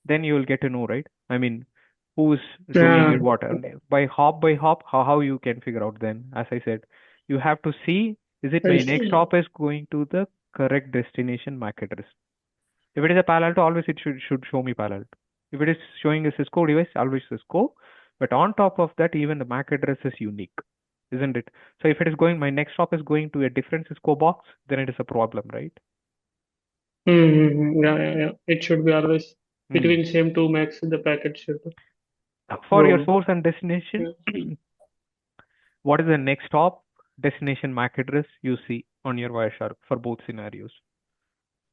then you will get to know, right? I mean, who's doing
Yeah.
it what. By hop, how you can figure out then, as I said, you have to see, is it my next hop is going to the correct destination MAC address. If it is a Palo Alto, always it should show me Palo Alto. If it is showing a Cisco device, always Cisco. But on top of that, even the MAC address is unique, isn't it? So if it is going, my next hop is going to a different Cisco box, then it is a problem, right?
Yeah. It should be always between same two max. The packet should.
For your
roam.
source and destination, what is the next hop destination MAC address you see on your Wireshark for both scenarios?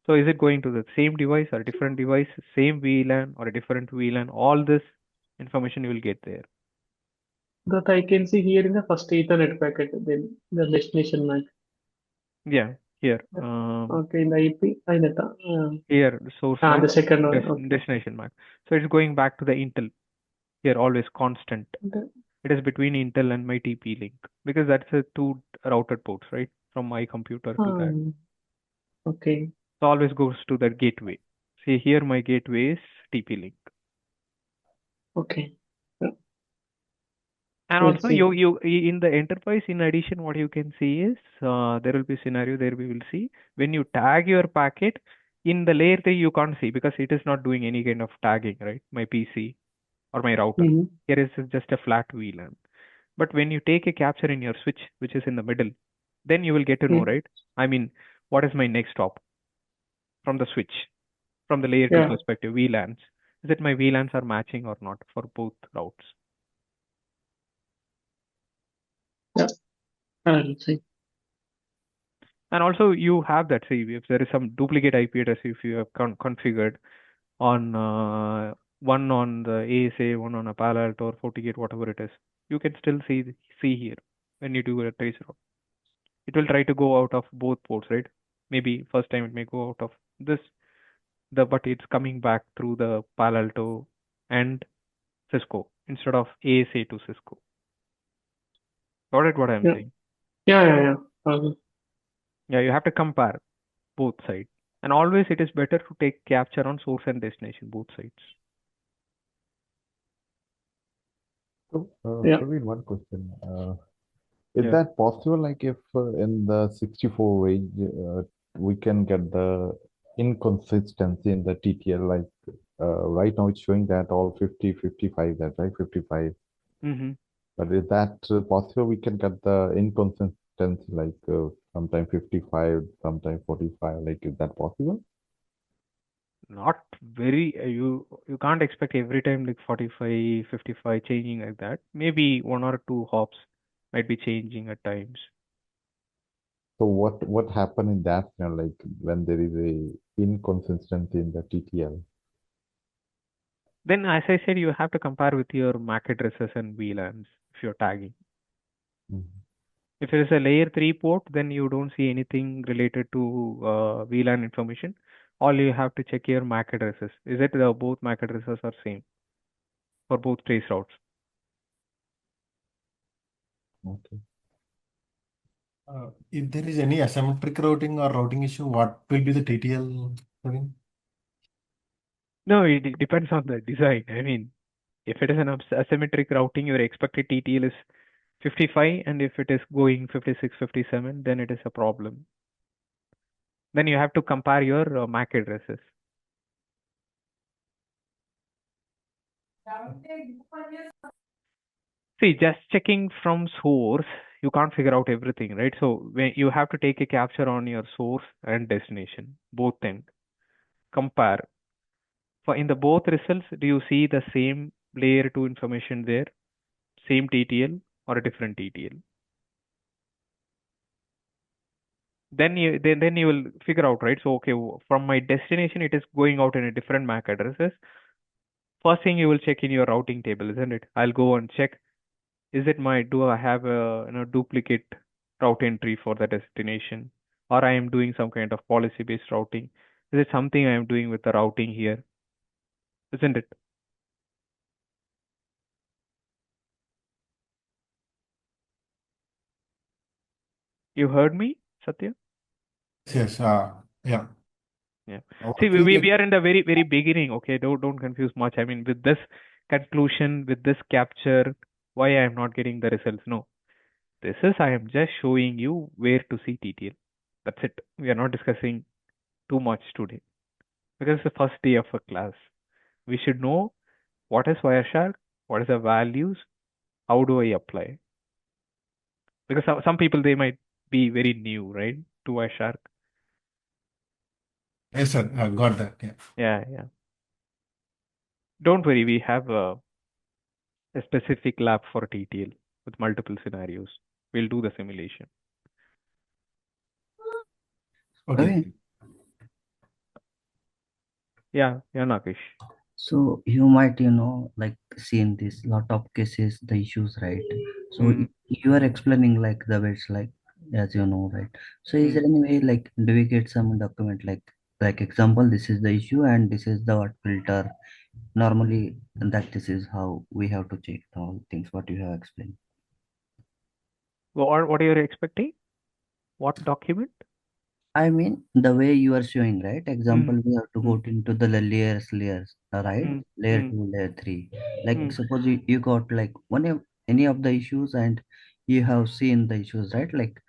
So is it going to the same device or a different device, same VLAN or a different VLAN? All this information you will get there.
That I can see here in the first Ethernet packet, then the destination MAC.
Yeah, here.
Okay, in the IP,
Here, the source
the
MAC,
second one. Okay.
destination MAC. So it's going back to the Intel. Here, always constant.
Okay.
It is between Intel and my TP link because that's a two routed ports, right? From my computer to that.
Okay.
So always goes to that gateway. See here, my gateway is TP-Link.
Okay. Yeah.
And
Let's
also,
see.
you in the enterprise, in addition, what you can see is there will be a scenario there we will see when you tag your packet in the layer 3, you can't see because it is not doing any kind of tagging, right? My PC or my router.
Mhm.
Here is just a flat VLAN. But when you take a capture in your switch, which is in the middle, then you will get to know,
Mm.
right? I mean, what is my next stop from the switch, from the layer 2
Yeah.
perspective, VLANs. Is it my VLANs are matching or not for both routes?
Yeah. I'll see.
And also you have that, see, if there is some duplicate IP address, if you have configured on one on the ASA, one on a Palo Alto or FortiGate, whatever it is, you can still see here when you do a trace route. It will try to go out of both ports, right? Maybe first time it may go out of this, but it's coming back through the Palo Alto and Cisco instead of ASA to Cisco. Got it? What I'm
Yeah.
saying?
Yeah.
Yeah, you have to compare both sides. And always it is better to take capture on source and destination, both sides.
So,
Yeah.
Praveen, one question. Is
Yeah.
that possible? Like if in the 64 range, we can get the inconsistency in the TTL, like right now it's showing that all 50, 55, that right? 55.
Mm-hmm.
But is that possible? We can get the inconsistency, like sometime 55, sometime 45. Like, is that possible?
Not very, you can't expect every time like 45, 55 changing like that. Maybe one or two hops might be changing at times.
So what happened in that scenario, like when there is a inconsistency in the TTL?
Then, as I said, you have to compare with your MAC addresses and VLANs if you're tagging.
Mhm.
If it is a layer 3 port, then you don't see anything related to VLAN information. All you have to check your MAC addresses. Is it both MAC addresses are same for both trace routes?
Okay.
If there is any asymmetric routing or routing issue, what will be the TTL? Praveen?
No, it depends on the design. I mean, if it is an asymmetric routing, your expected TTL is 55, and if it is going 56, 57, then it is a problem. Then you have to compare your MAC addresses. See, just checking from source, you can't figure out everything, right? So when you have to take a capture on your source and destination, both end. Compare. For in the both results, do you see the same layer 2 information there? Same TTL or a different TTL? Then you will figure out, right? So okay, from my destination, it is going out in a different MAC addresses. First thing you will check in your routing table, isn't it? I'll go and check, do I have a duplicate route entry for the destination, or I am doing some kind of policy based routing? Is it something I am doing with the routing here, isn't it? You heard me, Satya?
Yes. Yeah.
Yeah.
Our
See,
three
we are in the very beginning. Okay, don't confuse much. I mean, with this conclusion, with this capture, why I am not getting the results? No, this is I am just showing you where to see TTL. That's it. We are not discussing too much today because it's the first day of a class. We should know what is Wireshark, what is the values, how do I apply? Because some people they might be very new, right, to Wireshark.
Yes, sir. I got that. Yeah.
Yeah. Don't worry, we have a specific lab for TTL with multiple scenarios. We'll do the simulation.
Okay.
Yeah, Nagesh.
So you might, like see in this lot of cases the issues, right? So
Mm.
you are explaining like the way it's like, as you know, right? So is there any way like do we get some document like example, this is the issue and this is the what filter normally, and that this is how we have to check all things what you have explained.
What are you expecting? What document?
I mean, the way you are showing, right? Example, we have to go
mm,
into the layers, right?
mm,
Layer
mm,
2, layer 3. Like,
mm,
suppose you got like any of the issues and you have seen the issues, right? Like,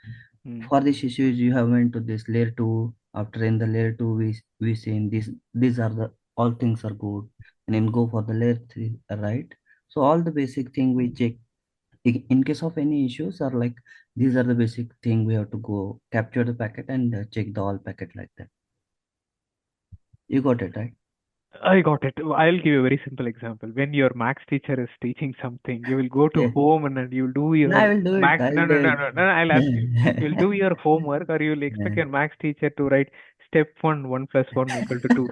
mm.
for these issues, you have went to this layer 2. After in the layer 2, we seen these are the all things are good. And then go for the layer 3, right? So all the basic thing we check in case of any issues are like these are the basic thing we have to go capture the packet and check the all packet like that. You got it, right?
I got it. I'll give you a very simple example. When your max teacher is teaching something, you will go to
Yeah.
home and then you'll do
No, I
your
will do it.
max.
I
No,
will
no,
do
no,
it.
no, no. I'll ask you. You'll do your homework, or you'll expect your max teacher to write step one, 1 + 1 equal to 2.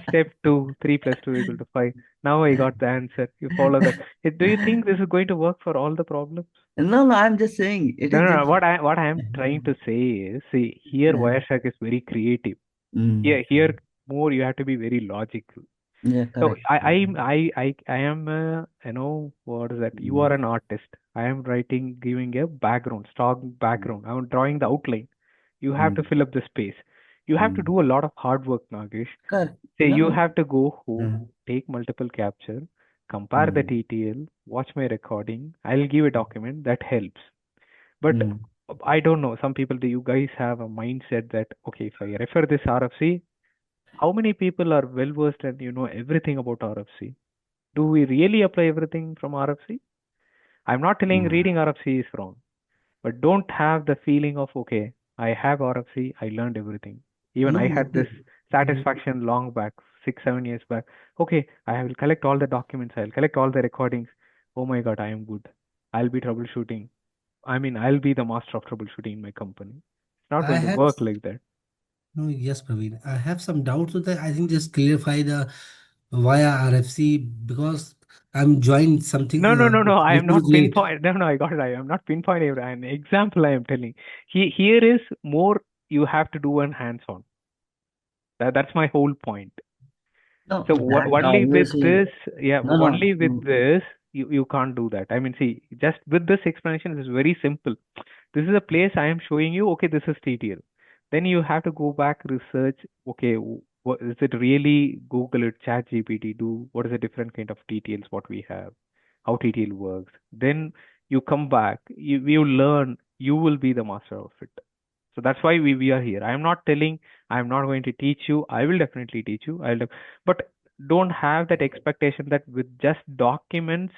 Step two, 3 + 2 equal to 5. Now I got the answer. You follow that. Do you think this is going to work for all the problems?
No, I'm just saying it
No,
is
no, no.
just.
What I am trying to say is, see, here Wireshark is very creative. Here more you have to be very logical.
Yeah,
So
correct.
I am what is that? You are an artist. I am giving a background, strong background. I'm drawing the outline. You have to fill up the space. You have to do a lot of hard work, Nagesh.
Correct.
Say
No,
you
no.
have to go home, take multiple capture, compare the TTL, watch my recording. I'll give a document that helps. But I don't know. Some people, you guys have a mindset that okay, if I refer this RFC, how many people are well versed and you know everything about RFC? Do we really apply everything from RFC? I'm not telling reading RFC is wrong, but don't have the feeling of okay, I have RFC, I learned everything. Even
No,
I had this satisfaction long back, 6, 7 years back. Okay, I will collect all the documents, I'll collect all the recordings. Oh my god, I am good. I'll be troubleshooting. I mean, I'll be the master of troubleshooting in my company. It's not
I
going to
have
work like that.
no, yes, Praveen. I have some doubts with that. I think just clarify the via RFC because I'm joined something
No, no, no, no. I am
little
not
bit late.
pinpoint. No, no, I got it. I am not pinpointing an example. I am telling. Here is more. You have to do an hands-on. That's my whole point.
no.
So
That
only with
obviously.
this, yeah,
No, no.
only with this, you can't do that. I mean, see, just with this explanation is very simple. This is a place I am showing you. Okay, this is TTL. Then you have to go back research. Okay, what is it really? Google it, Chat GPT. Do what is the different kind of TTLs what we have, how TTL works. Then you come back. You learn. You will be the master of it. So that's why we are here. I am not telling I am not going to teach you. I will definitely teach you. But don't have that expectation that with just documents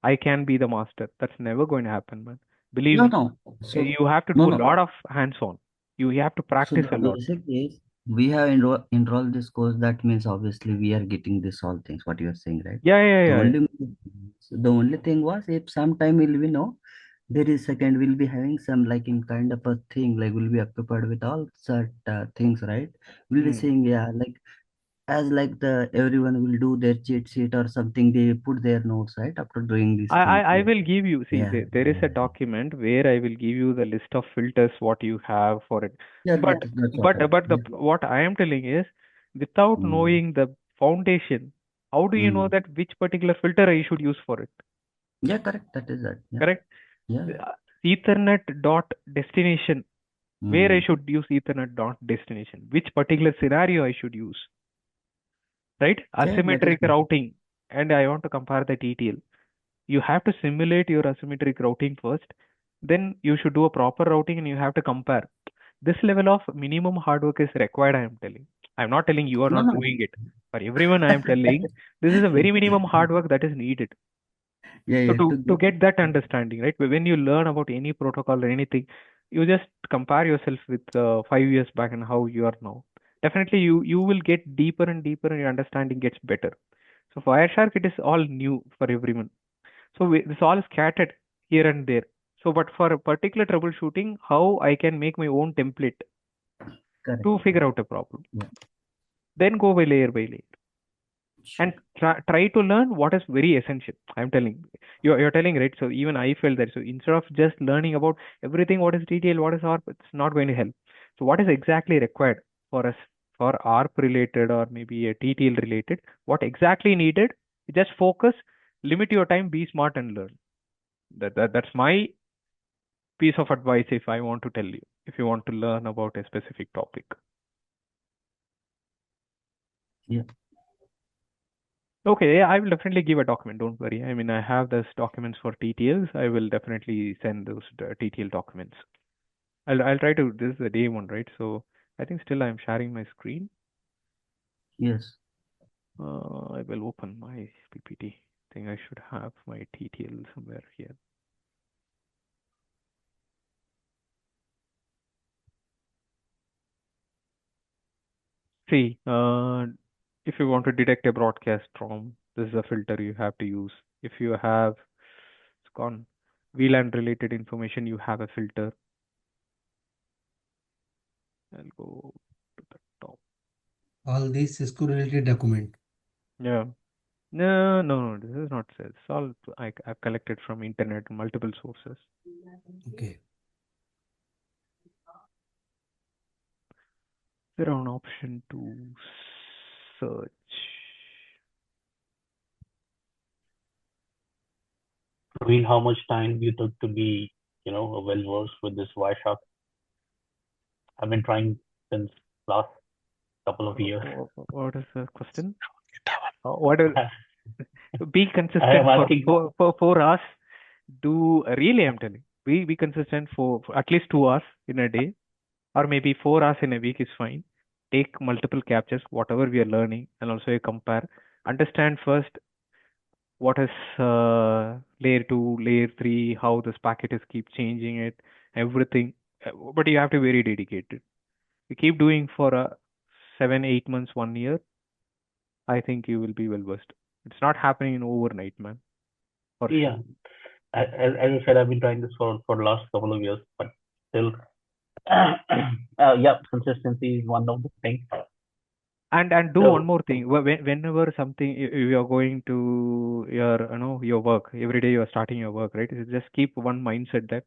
I can be the master. That's never going to happen, man. Believe
No,
me.
no. So
You have to
no,
do a
no.
lot of hands-on. You have to
So
practice
the
a lot.
basic is we have enrolled this course. That means obviously we are getting this all things. What you are saying, right?
Yeah, yeah,
The
yeah, yeah.
only thing was if sometime will we know there is second we'll be having some like in kind of a thing like we'll be occupied with all such things, right? We'll be
Hmm.
saying yeah like as like the everyone will do their cheat sheet or something. They put their notes right after doing these things.
I will give you, see,
Yeah,
there is a document where I will give you the list of filters what you have for it.
yeah.
But
That's what.
what I am telling is, without
Mm.
knowing the foundation, how do you know
Mm.
that which particular filter I should use for it?
Yeah, correct. That is that. Yeah,
Correct?
yeah.
Ethernet dot destination, where I
Mm.
should use Ethernet dot destination, which particular scenario I should use, right?
Yeah, that is
Asymmetric routing, and I want to compare the TTL. You have to simulate your asymmetric routing first, then you should do a proper routing and you have to compare. This level of minimum hard work is required, I am telling. I'm not telling you are
no,
not
no.
doing it. For everyone, I am telling this is a very minimum hard work that is needed.
Yeah,
So
yeah.
to get that understanding, right? When you learn about any protocol or anything, you just compare yourself with 5 years back and how you are now. Definitely, you will get deeper and deeper, and your understanding gets better. So for Wireshark, it is all new for everyone. So this all is scattered here and there. So, but for a particular troubleshooting, how I can make my own template
Correct.
to figure out a problem.
Yeah.
Then go by layer. And try to learn what is very essential. I'm telling you're telling, right? So even I felt that. So instead of just learning about everything, what is detail, what is ARP, it's not going to help. So what is exactly required for us for ARP related or maybe a TTL related? What exactly needed? Just focus, limit your time, be smart, and learn. That's my piece of advice if I want to tell you. if you want to learn about a specific topic.
Yeah.
Okay, yeah, I will definitely give a document. Don't worry. I mean, I have those documents for TTLs. I will definitely send those TTL documents. I'll try to. This is the day one, right? So I think still I'm sharing my screen.
Yes.
I will open my PPT. I think I should have my TTL somewhere here. See, if you want to detect a broadcast from, this is a filter you have to use. If you have, it's gone, VLAN related information, you have a filter. I'll go to the top.
All these Cisco related document.
Yeah. No, this is not sales. All I've collected from internet, multiple sources.
Okay.
There are an option to search.
Praveen, how much time you took to be, well versed with this Wireshark? I've been trying since last couple of years.
What is the question? What is be
I
consistent
am asking.
for us? Do really? I'm telling. Be consistent for at least 2 hours in a day, or maybe 4 hours in a week is fine. Take multiple captures, whatever we are learning, and also you compare. Understand first what is layer 2, layer 3, how this packet is keep changing it, everything. But you have to be very dedicated. You keep doing for 7, 8 months, 1 year. I think you will be well versed. It's not happening in overnight, man. For
Yeah,
sure.
as I said, I've been trying this for the last couple of years, but still, yeah, consistency is one of the things.
And do
So
one more thing. Whenever something you are going to your work every day, you are starting your work, right? You just keep one mindset that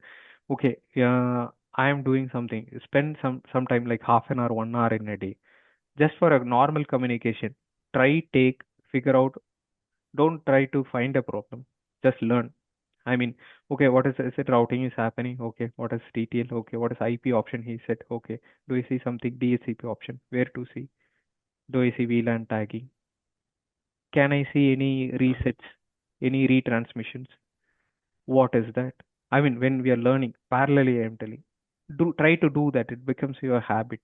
okay, I am doing something. Spend some time like half an hour, 1 hour in a day, just for a normal communication. Figure out. Don't try to find a problem. Just learn. I mean, okay, what is it? Routing is happening. Okay, what is TTL? Okay, what is IP option? He said, okay. Do you see something DHCP option? Where to see? Do I see VLAN tagging? Can I see any resets, any retransmissions? What is that? I mean, when we are learning parallelly, I am telling, try to do that. It becomes your habit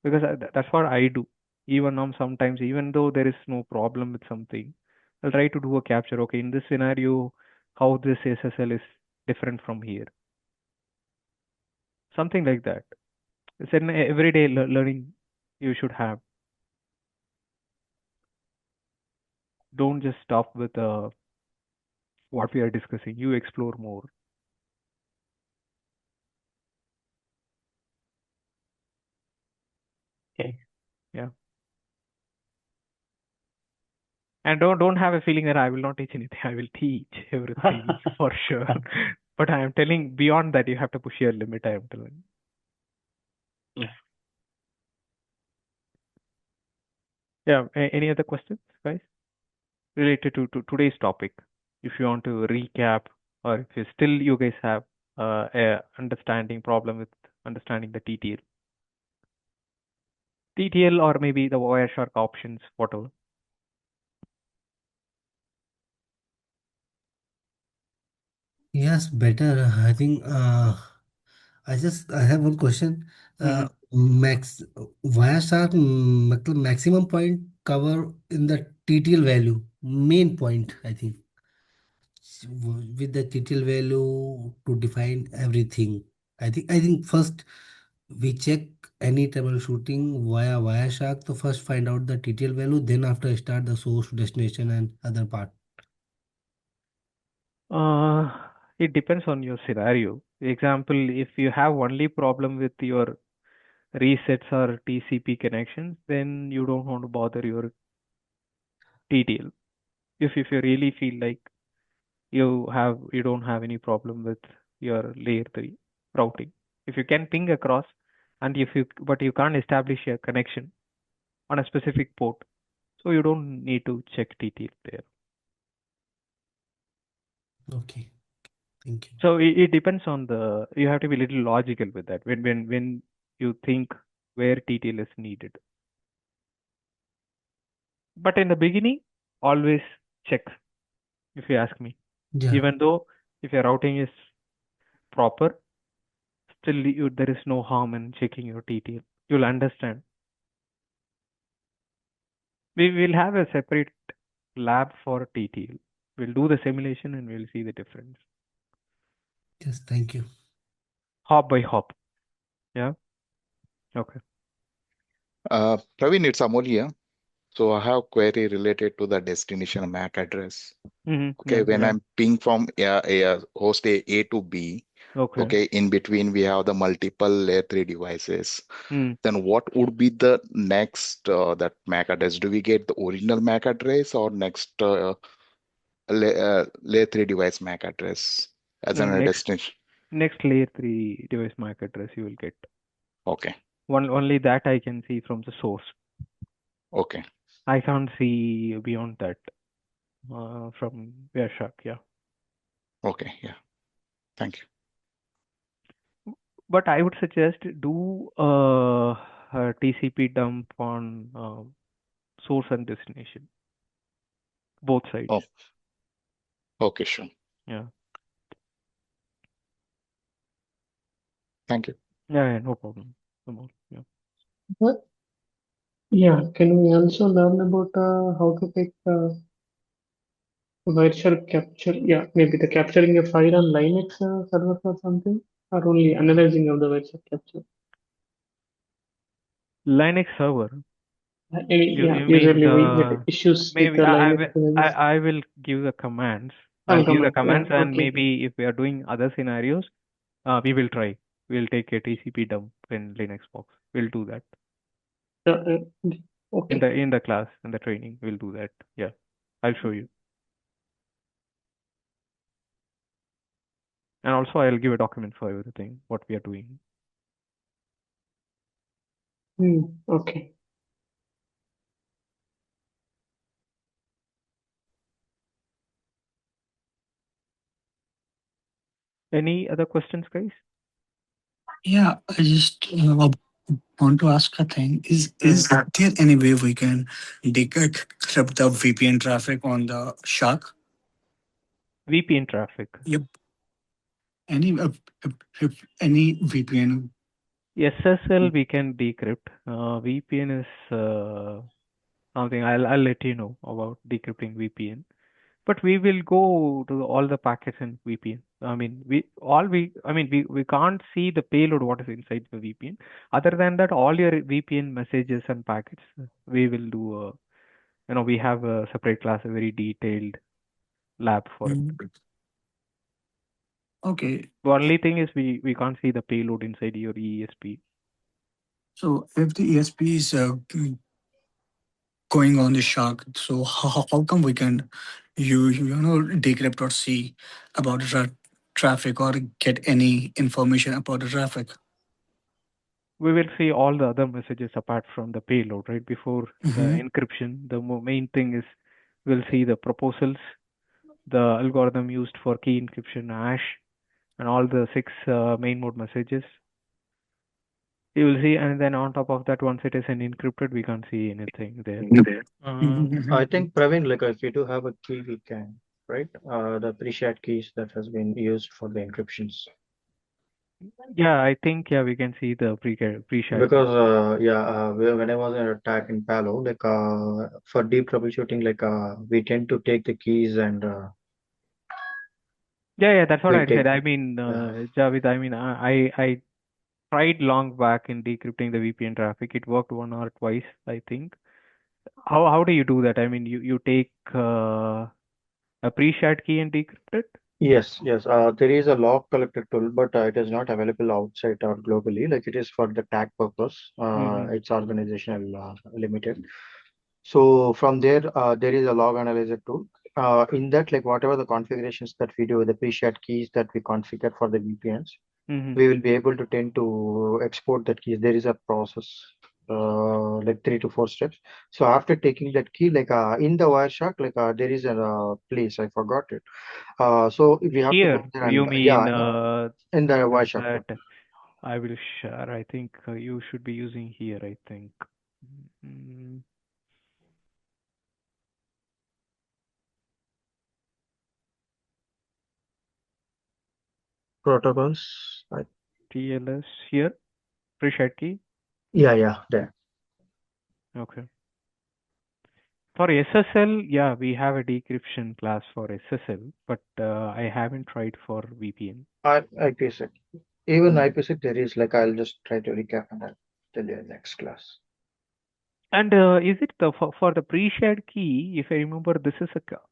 because that's what I do. Even now, sometimes, even though there is no problem with something, I'll try to do a capture. Okay, in this scenario, how this SSL is different from here. Something like that. It's an everyday learning you should have. Don't just stop with what we are discussing. You explore more.
okay,
Yeah. And don't have a feeling that I will not teach anything. I will teach everything for sure. But I am telling beyond that you have to push your limit, I am telling. Yeah. Any other questions, guys? Related to today's topic. If you want to recap or if you guys have a understanding problem with understanding the TTL. TTL or maybe the Wireshark options, whatever.
Yes, better. I think I have one question. Max Wireshark maximum point cover in the TTL value, main point, I think. With the TTL value to define everything. I think first we check any troubleshooting via Wireshark to first find out the TTL value, then after start the source, destination and other part.
It depends on your scenario. Example, if you have only problem with your resets or TCP connections, then you don't want to bother your TTL. If you really feel like you don't have any problem with your layer 3 routing. If you can ping across and but you can't establish a connection on a specific port, so you don't need to check TTL there.
Okay. Thank you.
So it depends on you have to be a little logical with that when you think where TTL is needed. But in the beginning, always check, if you ask me.
Yeah.
Even though if your routing is proper, still there is no harm in checking your TTL. You'll understand. We will have a separate lab for TTL. We'll do the simulation and we'll see the difference.
Yes, thank you.
Hop by hop. Yeah. Okay.
Praveen, it's Amol here. So I have query related to the destination MAC address. Okay,
Yeah,
when
yeah.
I'm ping from a host A to B,
Okay.
okay, in between we have the multiple layer 3 devices.
Mm.
Then what would be the next that MAC address? Do we get the original MAC address or next layer 3 device MAC address as
No,
a destination?
next layer 3 device MAC address you will get.
Okay.
Only that I can see from the source.
Okay.
I can't see beyond that from Wireshark. Yeah.
Okay. Yeah. Thank you.
But I would suggest do a TCP dump on source and destination, both sides.
Oh. Okay, sure.
Yeah.
Thank you.
Yeah, no problem. No more. Yeah.
What? Yeah, can we also learn about how to take Wireshark capture? Yeah, maybe the capturing a file on Linux server or something, or only analyzing of the Wireshark capture.
Linux server.
Yeah,
You mean
usually we get issues with
maybe
the Linux images.
I will give the commands.
Some
I'll give the
commands,
commands,
yeah,
and
okay.
maybe if we are doing other scenarios, we will try. We'll take a TCP dump in Linux box. We'll do that.
Okay.
In the class, in the training, we'll do that. Yeah, I'll show you. And also, I'll give a document for everything what we are doing.
Okay.
Any other questions, guys?
Yeah, I just want to ask a thing. Is there any way we can decrypt the VPN traffic on the Shark?
VPN traffic.
Yep. Any VPN?
SSL we can decrypt. VPN is something I'll let you know about decrypting VPN. But we will go to all the packets in VPN. I mean, we can't see the payload what is inside the VPN. Other than that, all your VPN messages and packets, we will do. We have a separate class, a very detailed lab for it.
Okay.
The only thing is we can't see the payload inside your ESP.
So if the ESP is going on the Shark, so how come we can decrypt or see about the traffic or get any information about the traffic?
We will see all the other messages apart from the payload, right? Before the encryption, the main thing is we'll see the proposals, the algorithm used for key encryption, hash, and all the 6 main mode messages. You will see, and then on top of that, once it is encrypted, we can't see anything there.
I think Praveen, like if you do have a key, we can, right? The pre-shared keys that has been used for the encryptions.
Yeah, I think we can see the pre-shared.
Because when I was in attack in Palo, like for deep troubleshooting, like we tend to take the keys and
Yeah, that's what
we'll
I said.
take.
I mean, Javed, I mean, I tried long back in decrypting the VPN traffic. It worked 1 or twice, I think. How do you do that? I mean, you take a pre-shared key and decrypt it?
Yes. There is a log collector tool, but it is not available outside or globally. Like it is for the tag purpose. It's organizational limited. So from there, there is a log analyzer tool. In that, like whatever the configurations that we do, the pre-shared keys that we configure for the VPNs, we will be able to tend to export that keys. There is a process like 3 to 4 steps. So after taking that key, like in the Wireshark, like there is a place, I forgot it. So we have to go
Here,
there
you
and
mean
in the
what is
Wireshark one.
that? I will share. I think you should be using here, I think. Mm,
Protocols.
TLS here, preset key.
Yeah, there.
Okay. For SSL, yeah, we have a decryption class for SSL, but I haven't tried for VPN.
IPsec. Even IPsec there is, like I'll just try to recap and I'll tell you in next class.
And is it for the pre-shared key? If I remember, this is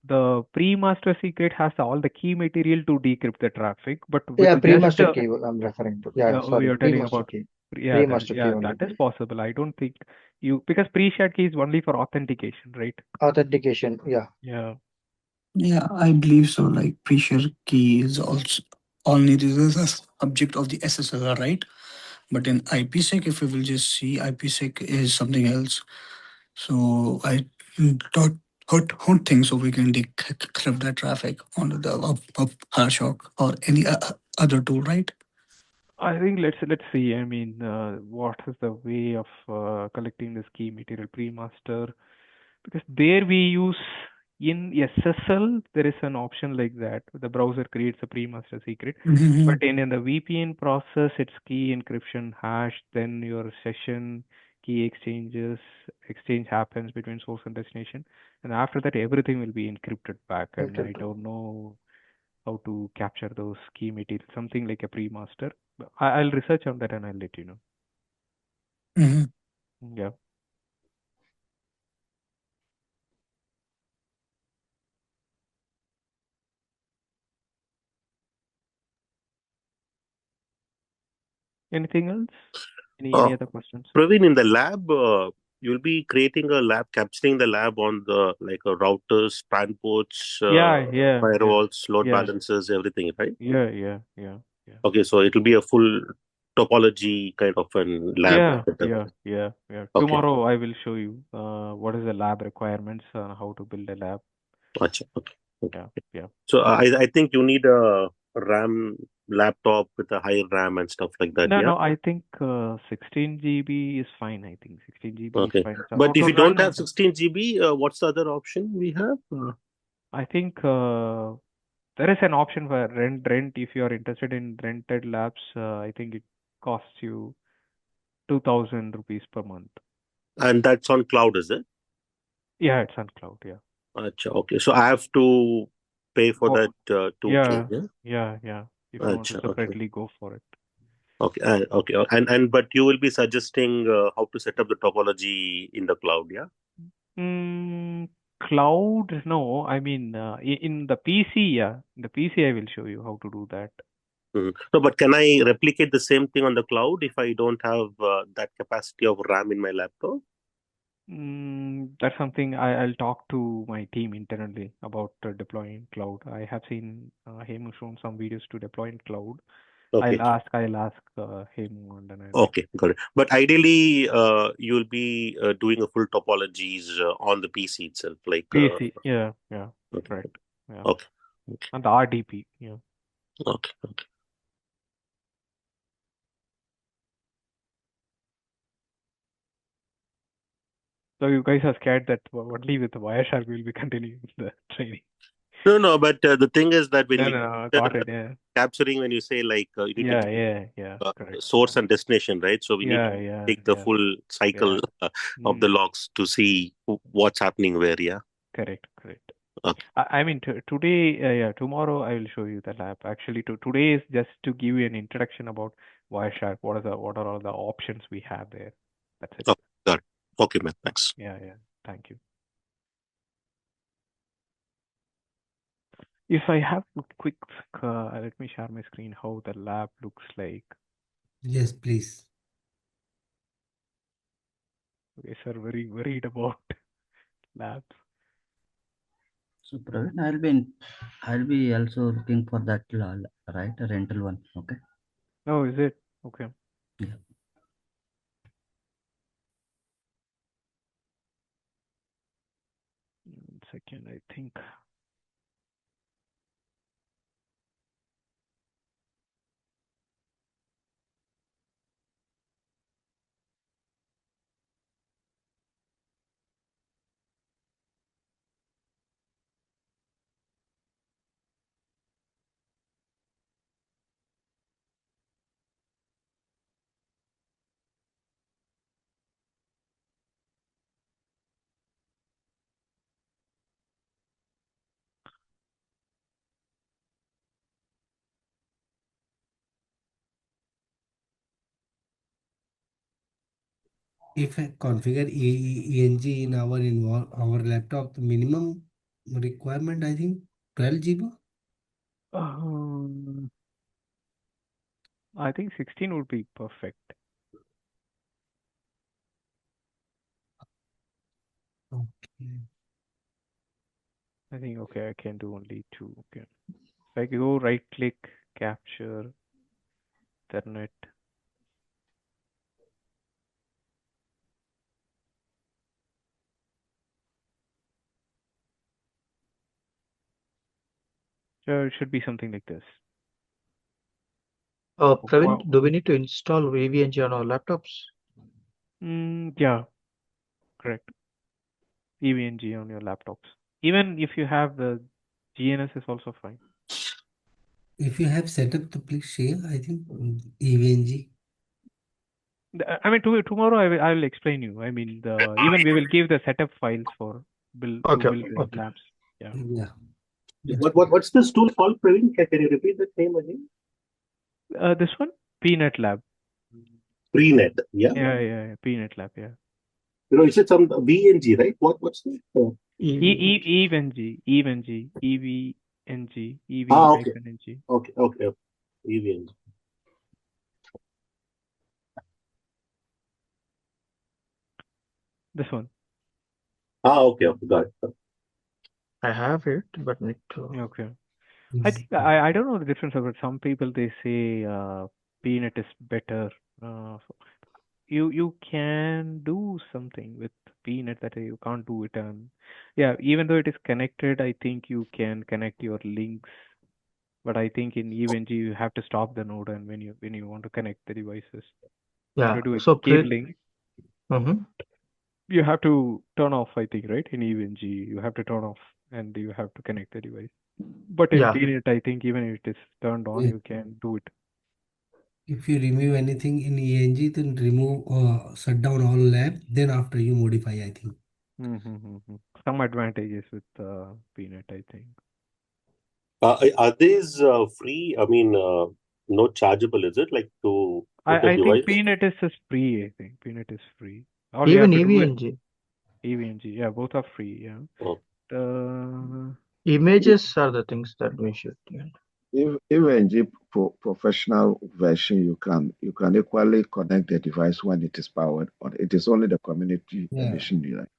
the pre-master secret has all the key material to decrypt the traffic, but with
Yeah,
just
pre-master key I'm referring to. Yeah,
oh,
sorry,
you're telling
pre-master
about
key.
yeah,
Pre-master key only.
that is possible. I don't think because pre-shared key is only for authentication, right?
Authentication, yeah.
Yeah.
Yeah, I believe so. Like pre-share key is also all needed as a subject of the SSL, right? But in IPsec, if we will just see, IPsec is something else. So I don't think so we can decrypt that traffic onto the Wireshark or any other tool, right?
I think let's see. I mean, what is the way of collecting this key material pre-master? Because there we use in SSL there is an option like that. The browser creates a pre-master secret, but in the VPN process, it's key encryption hash. Then your session key exchange happens between source and destination, and after that everything will be encrypted back. And I don't know how to capture those key material, something like a pre-master. I'll research on that and I'll let you know. Yeah. Anything else? Any other questions?
Praveen, in the lab, you'll be creating a lab, capturing the lab on the like routers, span ports,
Yeah.
firewalls, load
Yeah.
balancers, everything, right?
Yeah.
Okay, so it'll be a full topology kind of an lab setup.
Yeah.
Okay.
Tomorrow I will show you what is the lab requirements and how to build a lab.
Gotcha. Okay.
Yeah.
So I think you need a RAM laptop with a high RAM and stuff like that. Yeah.
No, I think 16 GB is fine. I think 16 GB is
Okay.
fine. So
But if
to
you don't
run,
have 16 GB, what's the other option we have?
I think there is an option for rent. If you are interested in rented labs, I think it costs you 2,000 rupees per month.
And that's on cloud, is it?
Yeah, it's on cloud. Yeah.
Achha, okay. So I have to pay for that 2K.
Yeah. If you want to separately go for it.
Okay. Okay. And but you will be suggesting how to set up the topology in the cloud, yeah?
Cloud, no. I mean, in the PC, yeah. In the PC, I will show you how to do that.
No, but can I replicate the same thing on the cloud if I don't have that capacity of RAM in my laptop?
That's something I'll talk to my team internally about deploying cloud. I have seen Hemu shown some videos to deploy in cloud.
Okay.
I'll ask Hemu and then
Okay, got it. But ideally, you'll be doing a full topologies on the PC itself, like
PC. Yeah.
Okay.
Correct. Yeah.
Okay.
And the RDP. Yeah.
Okay.
So you guys are scared that only with Wireshark we'll be continuing the training.
No, but the thing is that when you
got it, yeah.
capturing, when you say like you need
to
source and destination, right? So we need to take the full cycle of the logs to see what's happening where, yeah.
Correct.
Okay.
I mean, today, tomorrow I will show you the lab. Actually, today is just to give you an introduction about Wireshark. What are all the options we have there? That's it.
Okay, got it. Okay, man. Thanks.
Yeah. Thank you. If I have a quick, let me share my screen how the lab looks like.
Yes, please.
Okay, sir, very worried about labs.
So Praveen, I'll be also looking for that right, a rental one. Okay.
Oh, is it? Okay.
Yeah.
second, I think.
If I configure ENG in our laptop, the minimum requirement, I think 12 GB.
I think 16 would be perfect.
Okay.
I think okay, I can do only 2. Okay. So I go right click, capture, Ethernet. So it should be something like this.
Praveen, do we need to install VNG on our laptops?
Yeah, correct. EVNG on your laptops. Even if you have the GNS is also fine.
If you have set up, please share. I think EVNG.
I mean, tomorrow I will explain you. I mean, even we will give the setup files for build the labs. Yeah.
Yeah.
What's this tool called, Praveen? Can you repeat the name again?
This one, PNet Lab.
PNet, yeah.
Yeah, PNet Lab, yeah.
Is it some VNG, right? What's that?
EVNG, EVNG,
Okay.
EV-NG.
Okay. EVNG.
This one.
Okay, got it.
I have it, but need to.
Okay. I think I don't know the difference, but some people they say PNet is better. You can do something with PNet that you can't do it on. Yeah, even though it is connected, I think you can connect your links. But I think in EVNG you have to stop the node, and when you want to connect the devices,
Yeah.
to do
So
cabling,
Mm-hmm.
you have to turn off. I think right in EVNG you have to turn off, and you have to connect the device. But in
Yeah.
PNet, I think even if it is turned on, you can do it.
If you remove anything in ENG, then remove shut down all lab. Then after you modify, I think.
Some advantages with PNet, I think.
Are these free? I mean, not chargeable, is it? Like to put the
I
device?
think PNet is free. I think PNet is free. All
Even
you have to do is
EVNG.
EVNG. Yeah, both are free. Yeah.
Oh.
Images are the things that we should.
Even in professional version, you can equally connect the device when it is powered on. It is only the community edition you like.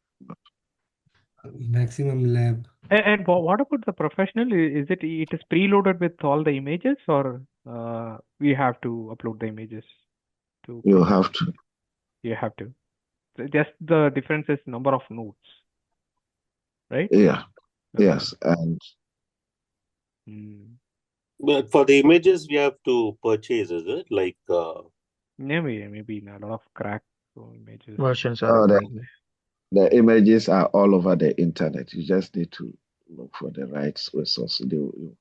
Maximum lab.
And what about the professional? Is it is preloaded with all the images, or we have to upload the images to?
You have to.
You have to. Just the difference is number of nodes, right?
Yeah.
Okay.
Yes, and.
But for the images, we have to purchase, is it? Like.
Maybe a lot of cracked images.
Versions are
the images are all over the internet. You just need to look for the right resource. You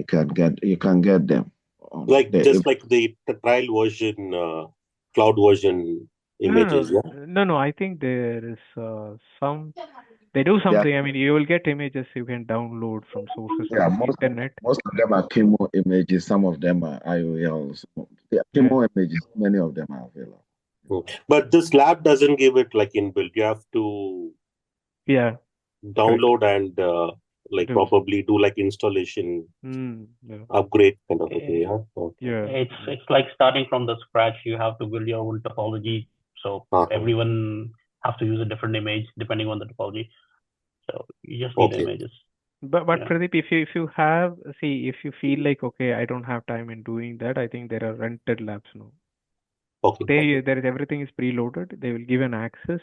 can get them.
Like just like the trial version, cloud version images.
No. I think there is some. They do something. I mean, you will get images you can download from sources from the internet.
Most of them are chemo images. Some of them are IOLs. The chemo images, many of them are available.
But this lab doesn't give it like inbuilt. You have to download and probably do like installation upgrade kind of a thing.
It's like starting from the scratch. You have to build your own topology. So everyone have to use a different image depending on the topology. So you just need images.
But Pradeep, if you have if you feel like okay, I don't have time in doing that, I think there are rented labs now. There is everything is preloaded. They will give an access.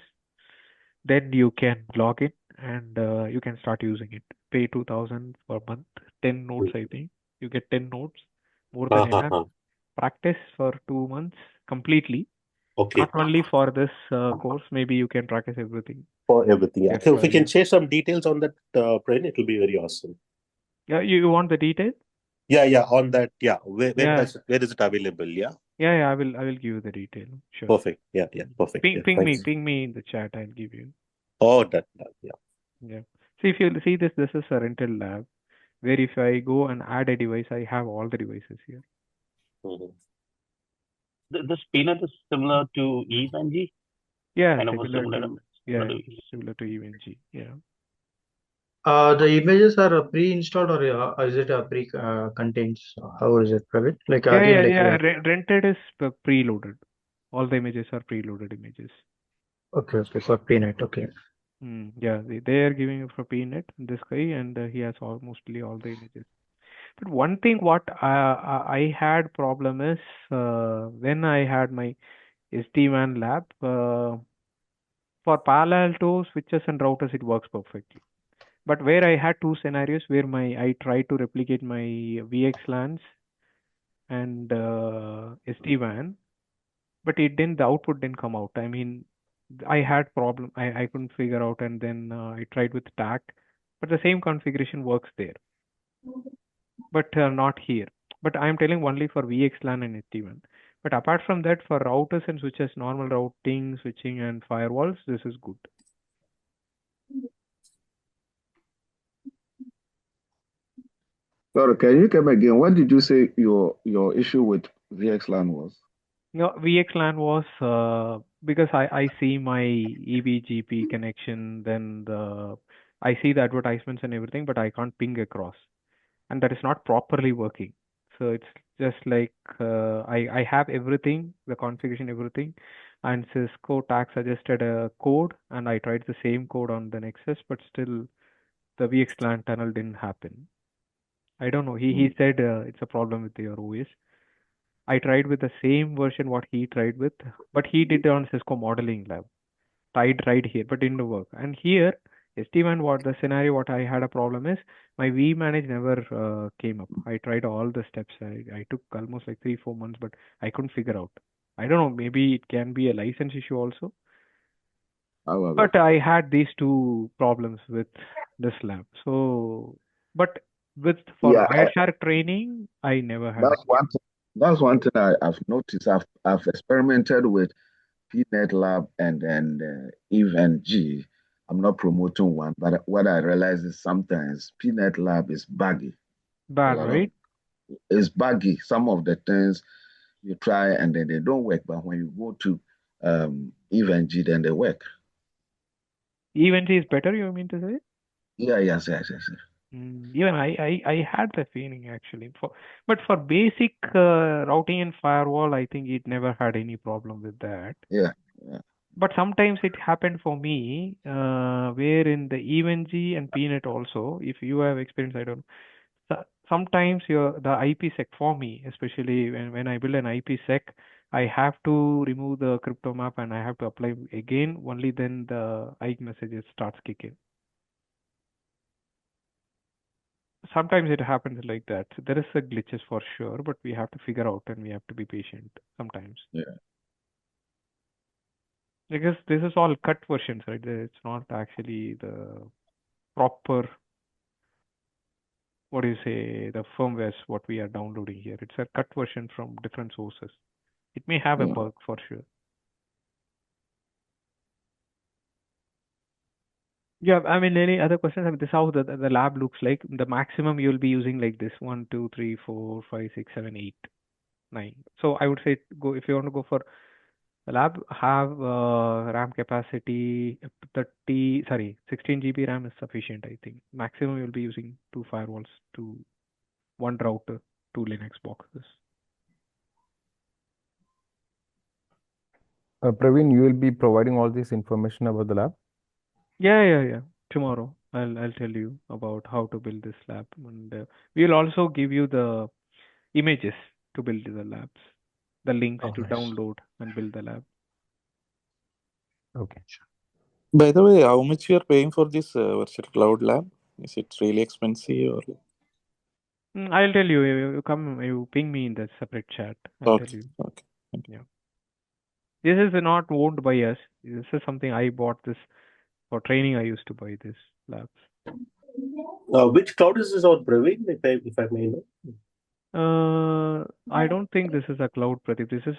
Then you can log in and you can start using it. Pay 2,000 per month, 10 nodes, I think. You get 10 nodes, more than enough. Practice for 2 months completely.
Okay.
Not only for this course, maybe you can practice everything.
For everything. Yeah.
Yes,
So if we
yeah.
can share some details on that, Praveen, it will be very awesome.
Yeah, you want the detail?
Yeah, on that. Yeah, where
Yeah.
where is it available? Yeah.
Yeah, I will give you the detail. Sure.
Perfect. Yeah, perfect.
Ping me in the chat. I'll give you.
Oh, that. Yeah.
Yeah. See, if you see this is a rental lab where if I go and add a device, I have all the devices here.
This peanut is similar to EVNG?
Yeah,
Kind of
similar
similar
to EVNG. Yeah.
The images are pre-installed or is it a pre-contains? How is it, Praveen? Like again,
Yeah. Rented is preloaded. All the images are preloaded images.
Okay, for PNet, okay.
Yeah, they are giving it for PNet, this guy, and he has mostly all the images. But one thing what I had problem is when I had my SD-WAN lab, for Palo Alto switches and routers, it works perfectly. But where I had two scenarios where I tried to replicate my VXLANs and SD-WAN, but the output didn't come out. I mean, I had problem. I couldn't figure out, and then I tried with TAC, but the same configuration works there, but not here. But I'm telling only for VXLAN and SD-WAN. But apart from that, for routers and switches, normal routing, switching, and firewalls, this is good.
Sorry, can you come again? What did you say your issue with VXLAN was?
No, VXLAN was because I see my EBGP connection, then I see the advertisements and everything, but I can't ping across, and that is not properly working. So it's just like I have everything, the configuration, everything, and Cisco TAC suggested a code, and I tried the same code on the Nexus, but still the VXLAN tunnel didn't happen. I don't know. He said it's a problem with your OS. I tried with the same version what he tried with, but he did on Cisco modeling lab. Tried right here, but didn't work. And here, SD-WAN, what the scenario what I had a problem is my vManage never came up. I tried all the steps. I took almost like 3-4 months, but I couldn't figure out. I don't know. Maybe it can be a license issue also. But I had these two problems with this lab. So, but for Wireshark training, I never had.
That's one thing I've noticed. I've experimented with PNet Lab and then EVNG. I'm not promoting one, but what I realize is sometimes PNet Lab is buggy.
Bad, right?
It's buggy. Some of the things you try and then they don't work, but when you go to EVNG, then they work.
EVNG is better, you mean to say?
Yeah, yes.
Even I had the feeling actually. But for basic routing and firewall, I think it never had any problem with that.
Yeah.
But sometimes it happened for me, where in the EVNG and PNet also, if you have experience, I don't know. Sometimes the IPsec for me, especially when I build an IPsec, I have to remove the crypto map and I have to apply again. Only then the IPsec messages starts kicking. Sometimes it happens like that. So there is a glitches for sure, but we have to figure out and we have to be patient sometimes.
Yeah.
Because this is all cut versions, right? It's not actually the proper, what do you say, the firmware what we are downloading here. It's a cut version from different sources. It may have a bug for sure. Yeah, I mean, any other questions? I mean, this is how the lab looks like. The maximum you'll be using like this 1, 2, 3, 4, 5, 6, 7, 8, 9. So I would say go if you want to go for the lab, have RAM capacity 16 GB RAM is sufficient, I think. Maximum you'll be using 2 firewalls, 1 router, 2 Linux boxes.
Praveen, you will be providing all this information about the lab?
Yeah. Tomorrow I'll tell you about how to build this lab, and we'll also give you the images to build the labs, the links to download and build the lab.
Okay.
By the way, how much you are paying for this virtual cloud lab? Is it really expensive or?
I'll tell you. You come. You ping me in the separate chat. I'll tell
Okay.
you.
Okay.
Yeah. This is not owned by us. This is something I bought this for training. I used to buy this labs.
Which cloud is this on, Praveen, if I may know?
I don't think this is a cloud, Pradeep. This is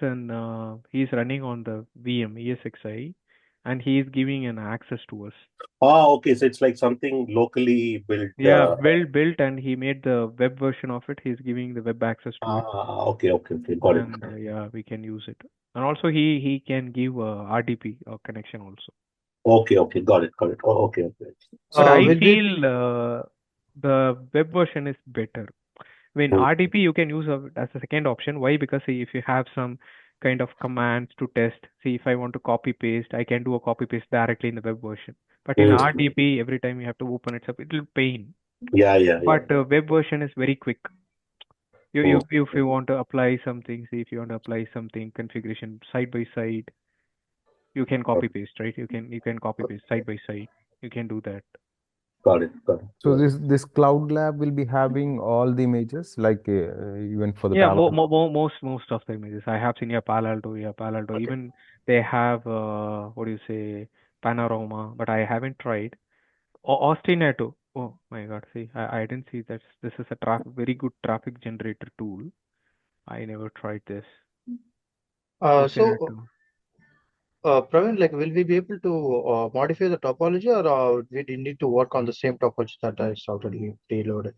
he's running on the VM ESXi, and he is giving an access to us.
Okay, so it's like something locally built.
Yeah, built, and he made the web version of it. He's giving the web access to it.
Okay, got it.
And yeah, we can use it. And also he can give RDP connection also.
Okay, got it. Oh, okay.
But I
will we-
feel the web version is better. When RDP you can use as a second option. Why? Because see, if you have some kind of commands to test, see if I want to copy paste, I can do a copy paste directly in the web version. But in RDP, every time you have to open it up, it will pain.
Yeah.
But the web version is very quick. If you want to apply something, see if you want to apply something configuration side by side, you can copy paste, right? You can copy paste side by side. You can do that.
Got it.
So this cloud lab will be having all the images, like even for the
Yeah,
Palo Alto.
most of the images I have seen here. Palo Alto. Okay. Even they have what do you say, Panorama, but I haven't tried. Ostinato. Oh my God! See, I didn't see that. This is a very good traffic generator tool. I never tried this. Ostinato.
Praveen, like, will we be able to modify the topology, or we need to work on the same topology that is already preloaded?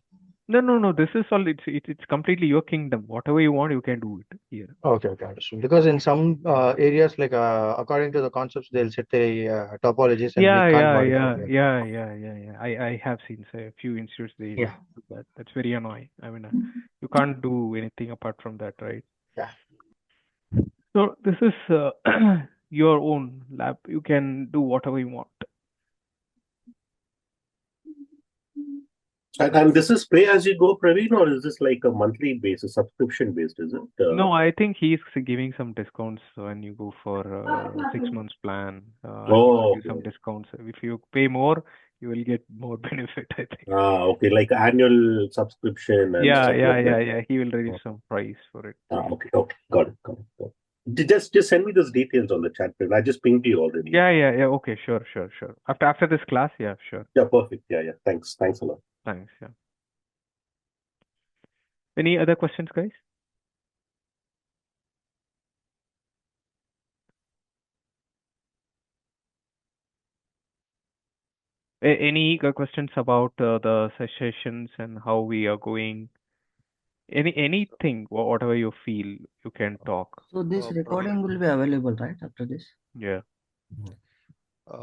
No. This is all. It's completely your kingdom. Whatever you want, you can do it here.
Okay, understood. Because in some areas, like according to the concepts, they'll set the topologies, and we can't modify them.
Yeah. I have seen a few institutes they do that. That's very annoying. I mean, you can't do anything apart from that, right?
Yeah.
So this is your own lab. You can do whatever you want.
And this is pay as you go, Praveen, or is this like a monthly basis, subscription based? Is it?
No, I think he's giving some discounts when you go for 6 months plan.
Okay.
Some discounts. If you pay more, you will get more benefit, I think.
Okay, like annual subscription and stuff like that.
Yeah. He will release some price for it.
Okay, got it. Just send me those details on the chat, Praveen. I just pinged you already.
Yeah. Okay, sure. After this class, yeah, sure.
Yeah, perfect. Yeah. Thanks a lot.
Thanks. Yeah. Any other questions, guys? Any questions about the sessions and how we are going? Anything, whatever you feel, you can talk.
So this recording will be available, right, after this?
Yeah.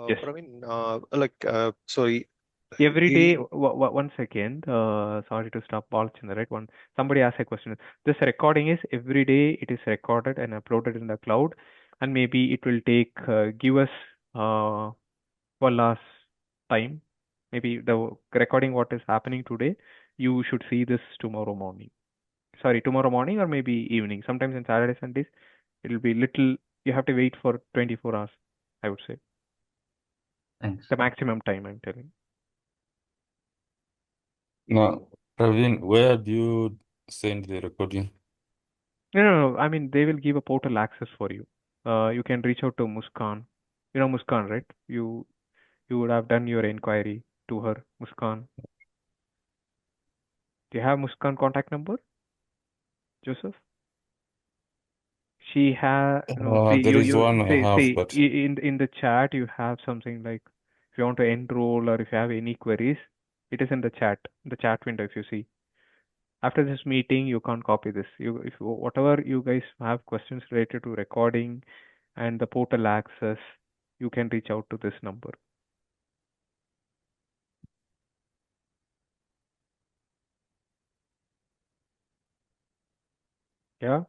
Yes. Praveen, sorry.
Every day, 1 second. Sorry to stop, Balchandra, right? Somebody asked a question. This recording is every day. It is recorded and uploaded in the cloud, and maybe it will give us one last time. Maybe the recording what is happening today, you should see this tomorrow morning. Sorry, tomorrow morning or maybe evening. Sometimes on Saturdays, Sundays, it will be little. You have to wait for 24 hours, I would say.
Thanks.
The maximum time, I'm telling.
No, Praveen, where do you send the recording?
No. I mean, they will give a portal access for you. You can reach out to Muskan. You know Muskan, right? You would have done your inquiry to her, Muskan. Do you have Muskan contact number, Joseph? She has
there is one I have, but
in the chat you have something like if you want to enroll or if you have any queries, it is in the chat window. If you see after this meeting, you can't copy this. If whatever you guys have questions related to recording and the portal access, you can reach out to this number. Yeah.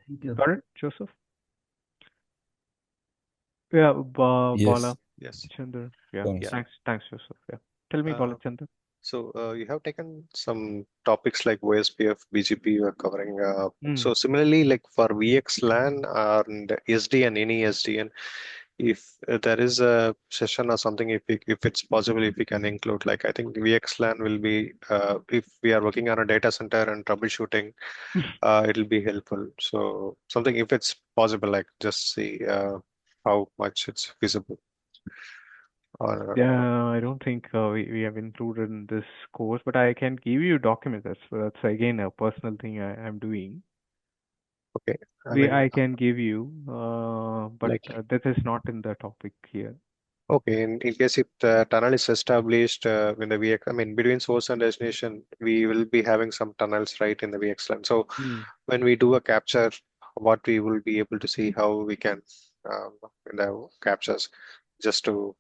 Thank you.
Got it, Joseph? Yeah,
yes.
Bala.
Yes.
Chandra. Yeah.
Thanks.
Thanks, Joseph. Yeah. Tell me, Bala Chandra.
So you have taken some topics like OSPF, BGP you are covering. So similarly, like for VXLAN and SDN, any SDN, if there is a session or something, if it's possible, if we can include, like I think VXLAN will be, if we are working on a data center and troubleshooting, it'll be helpful. So something, if it's possible, like just see how much it's feasible. Or
Yeah, I don't think we have included in this course, but I can give you documents. That's again a personal thing I'm doing.
okay,
I can give you, but
like
that is not in the topic here.
okay, in case if the tunnel is established in the VX, I mean between source and destination, we will be having some tunnels right in the VXLAN. So when we do a capture, what we will be able to see how we can in the captures, just to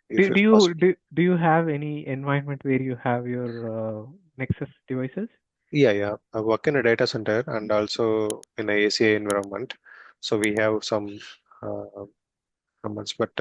if possible.
Do you have any environment where you have your Nexus devices?
Yeah. I work in a data center and also in a ACI environment. So we have some environments, but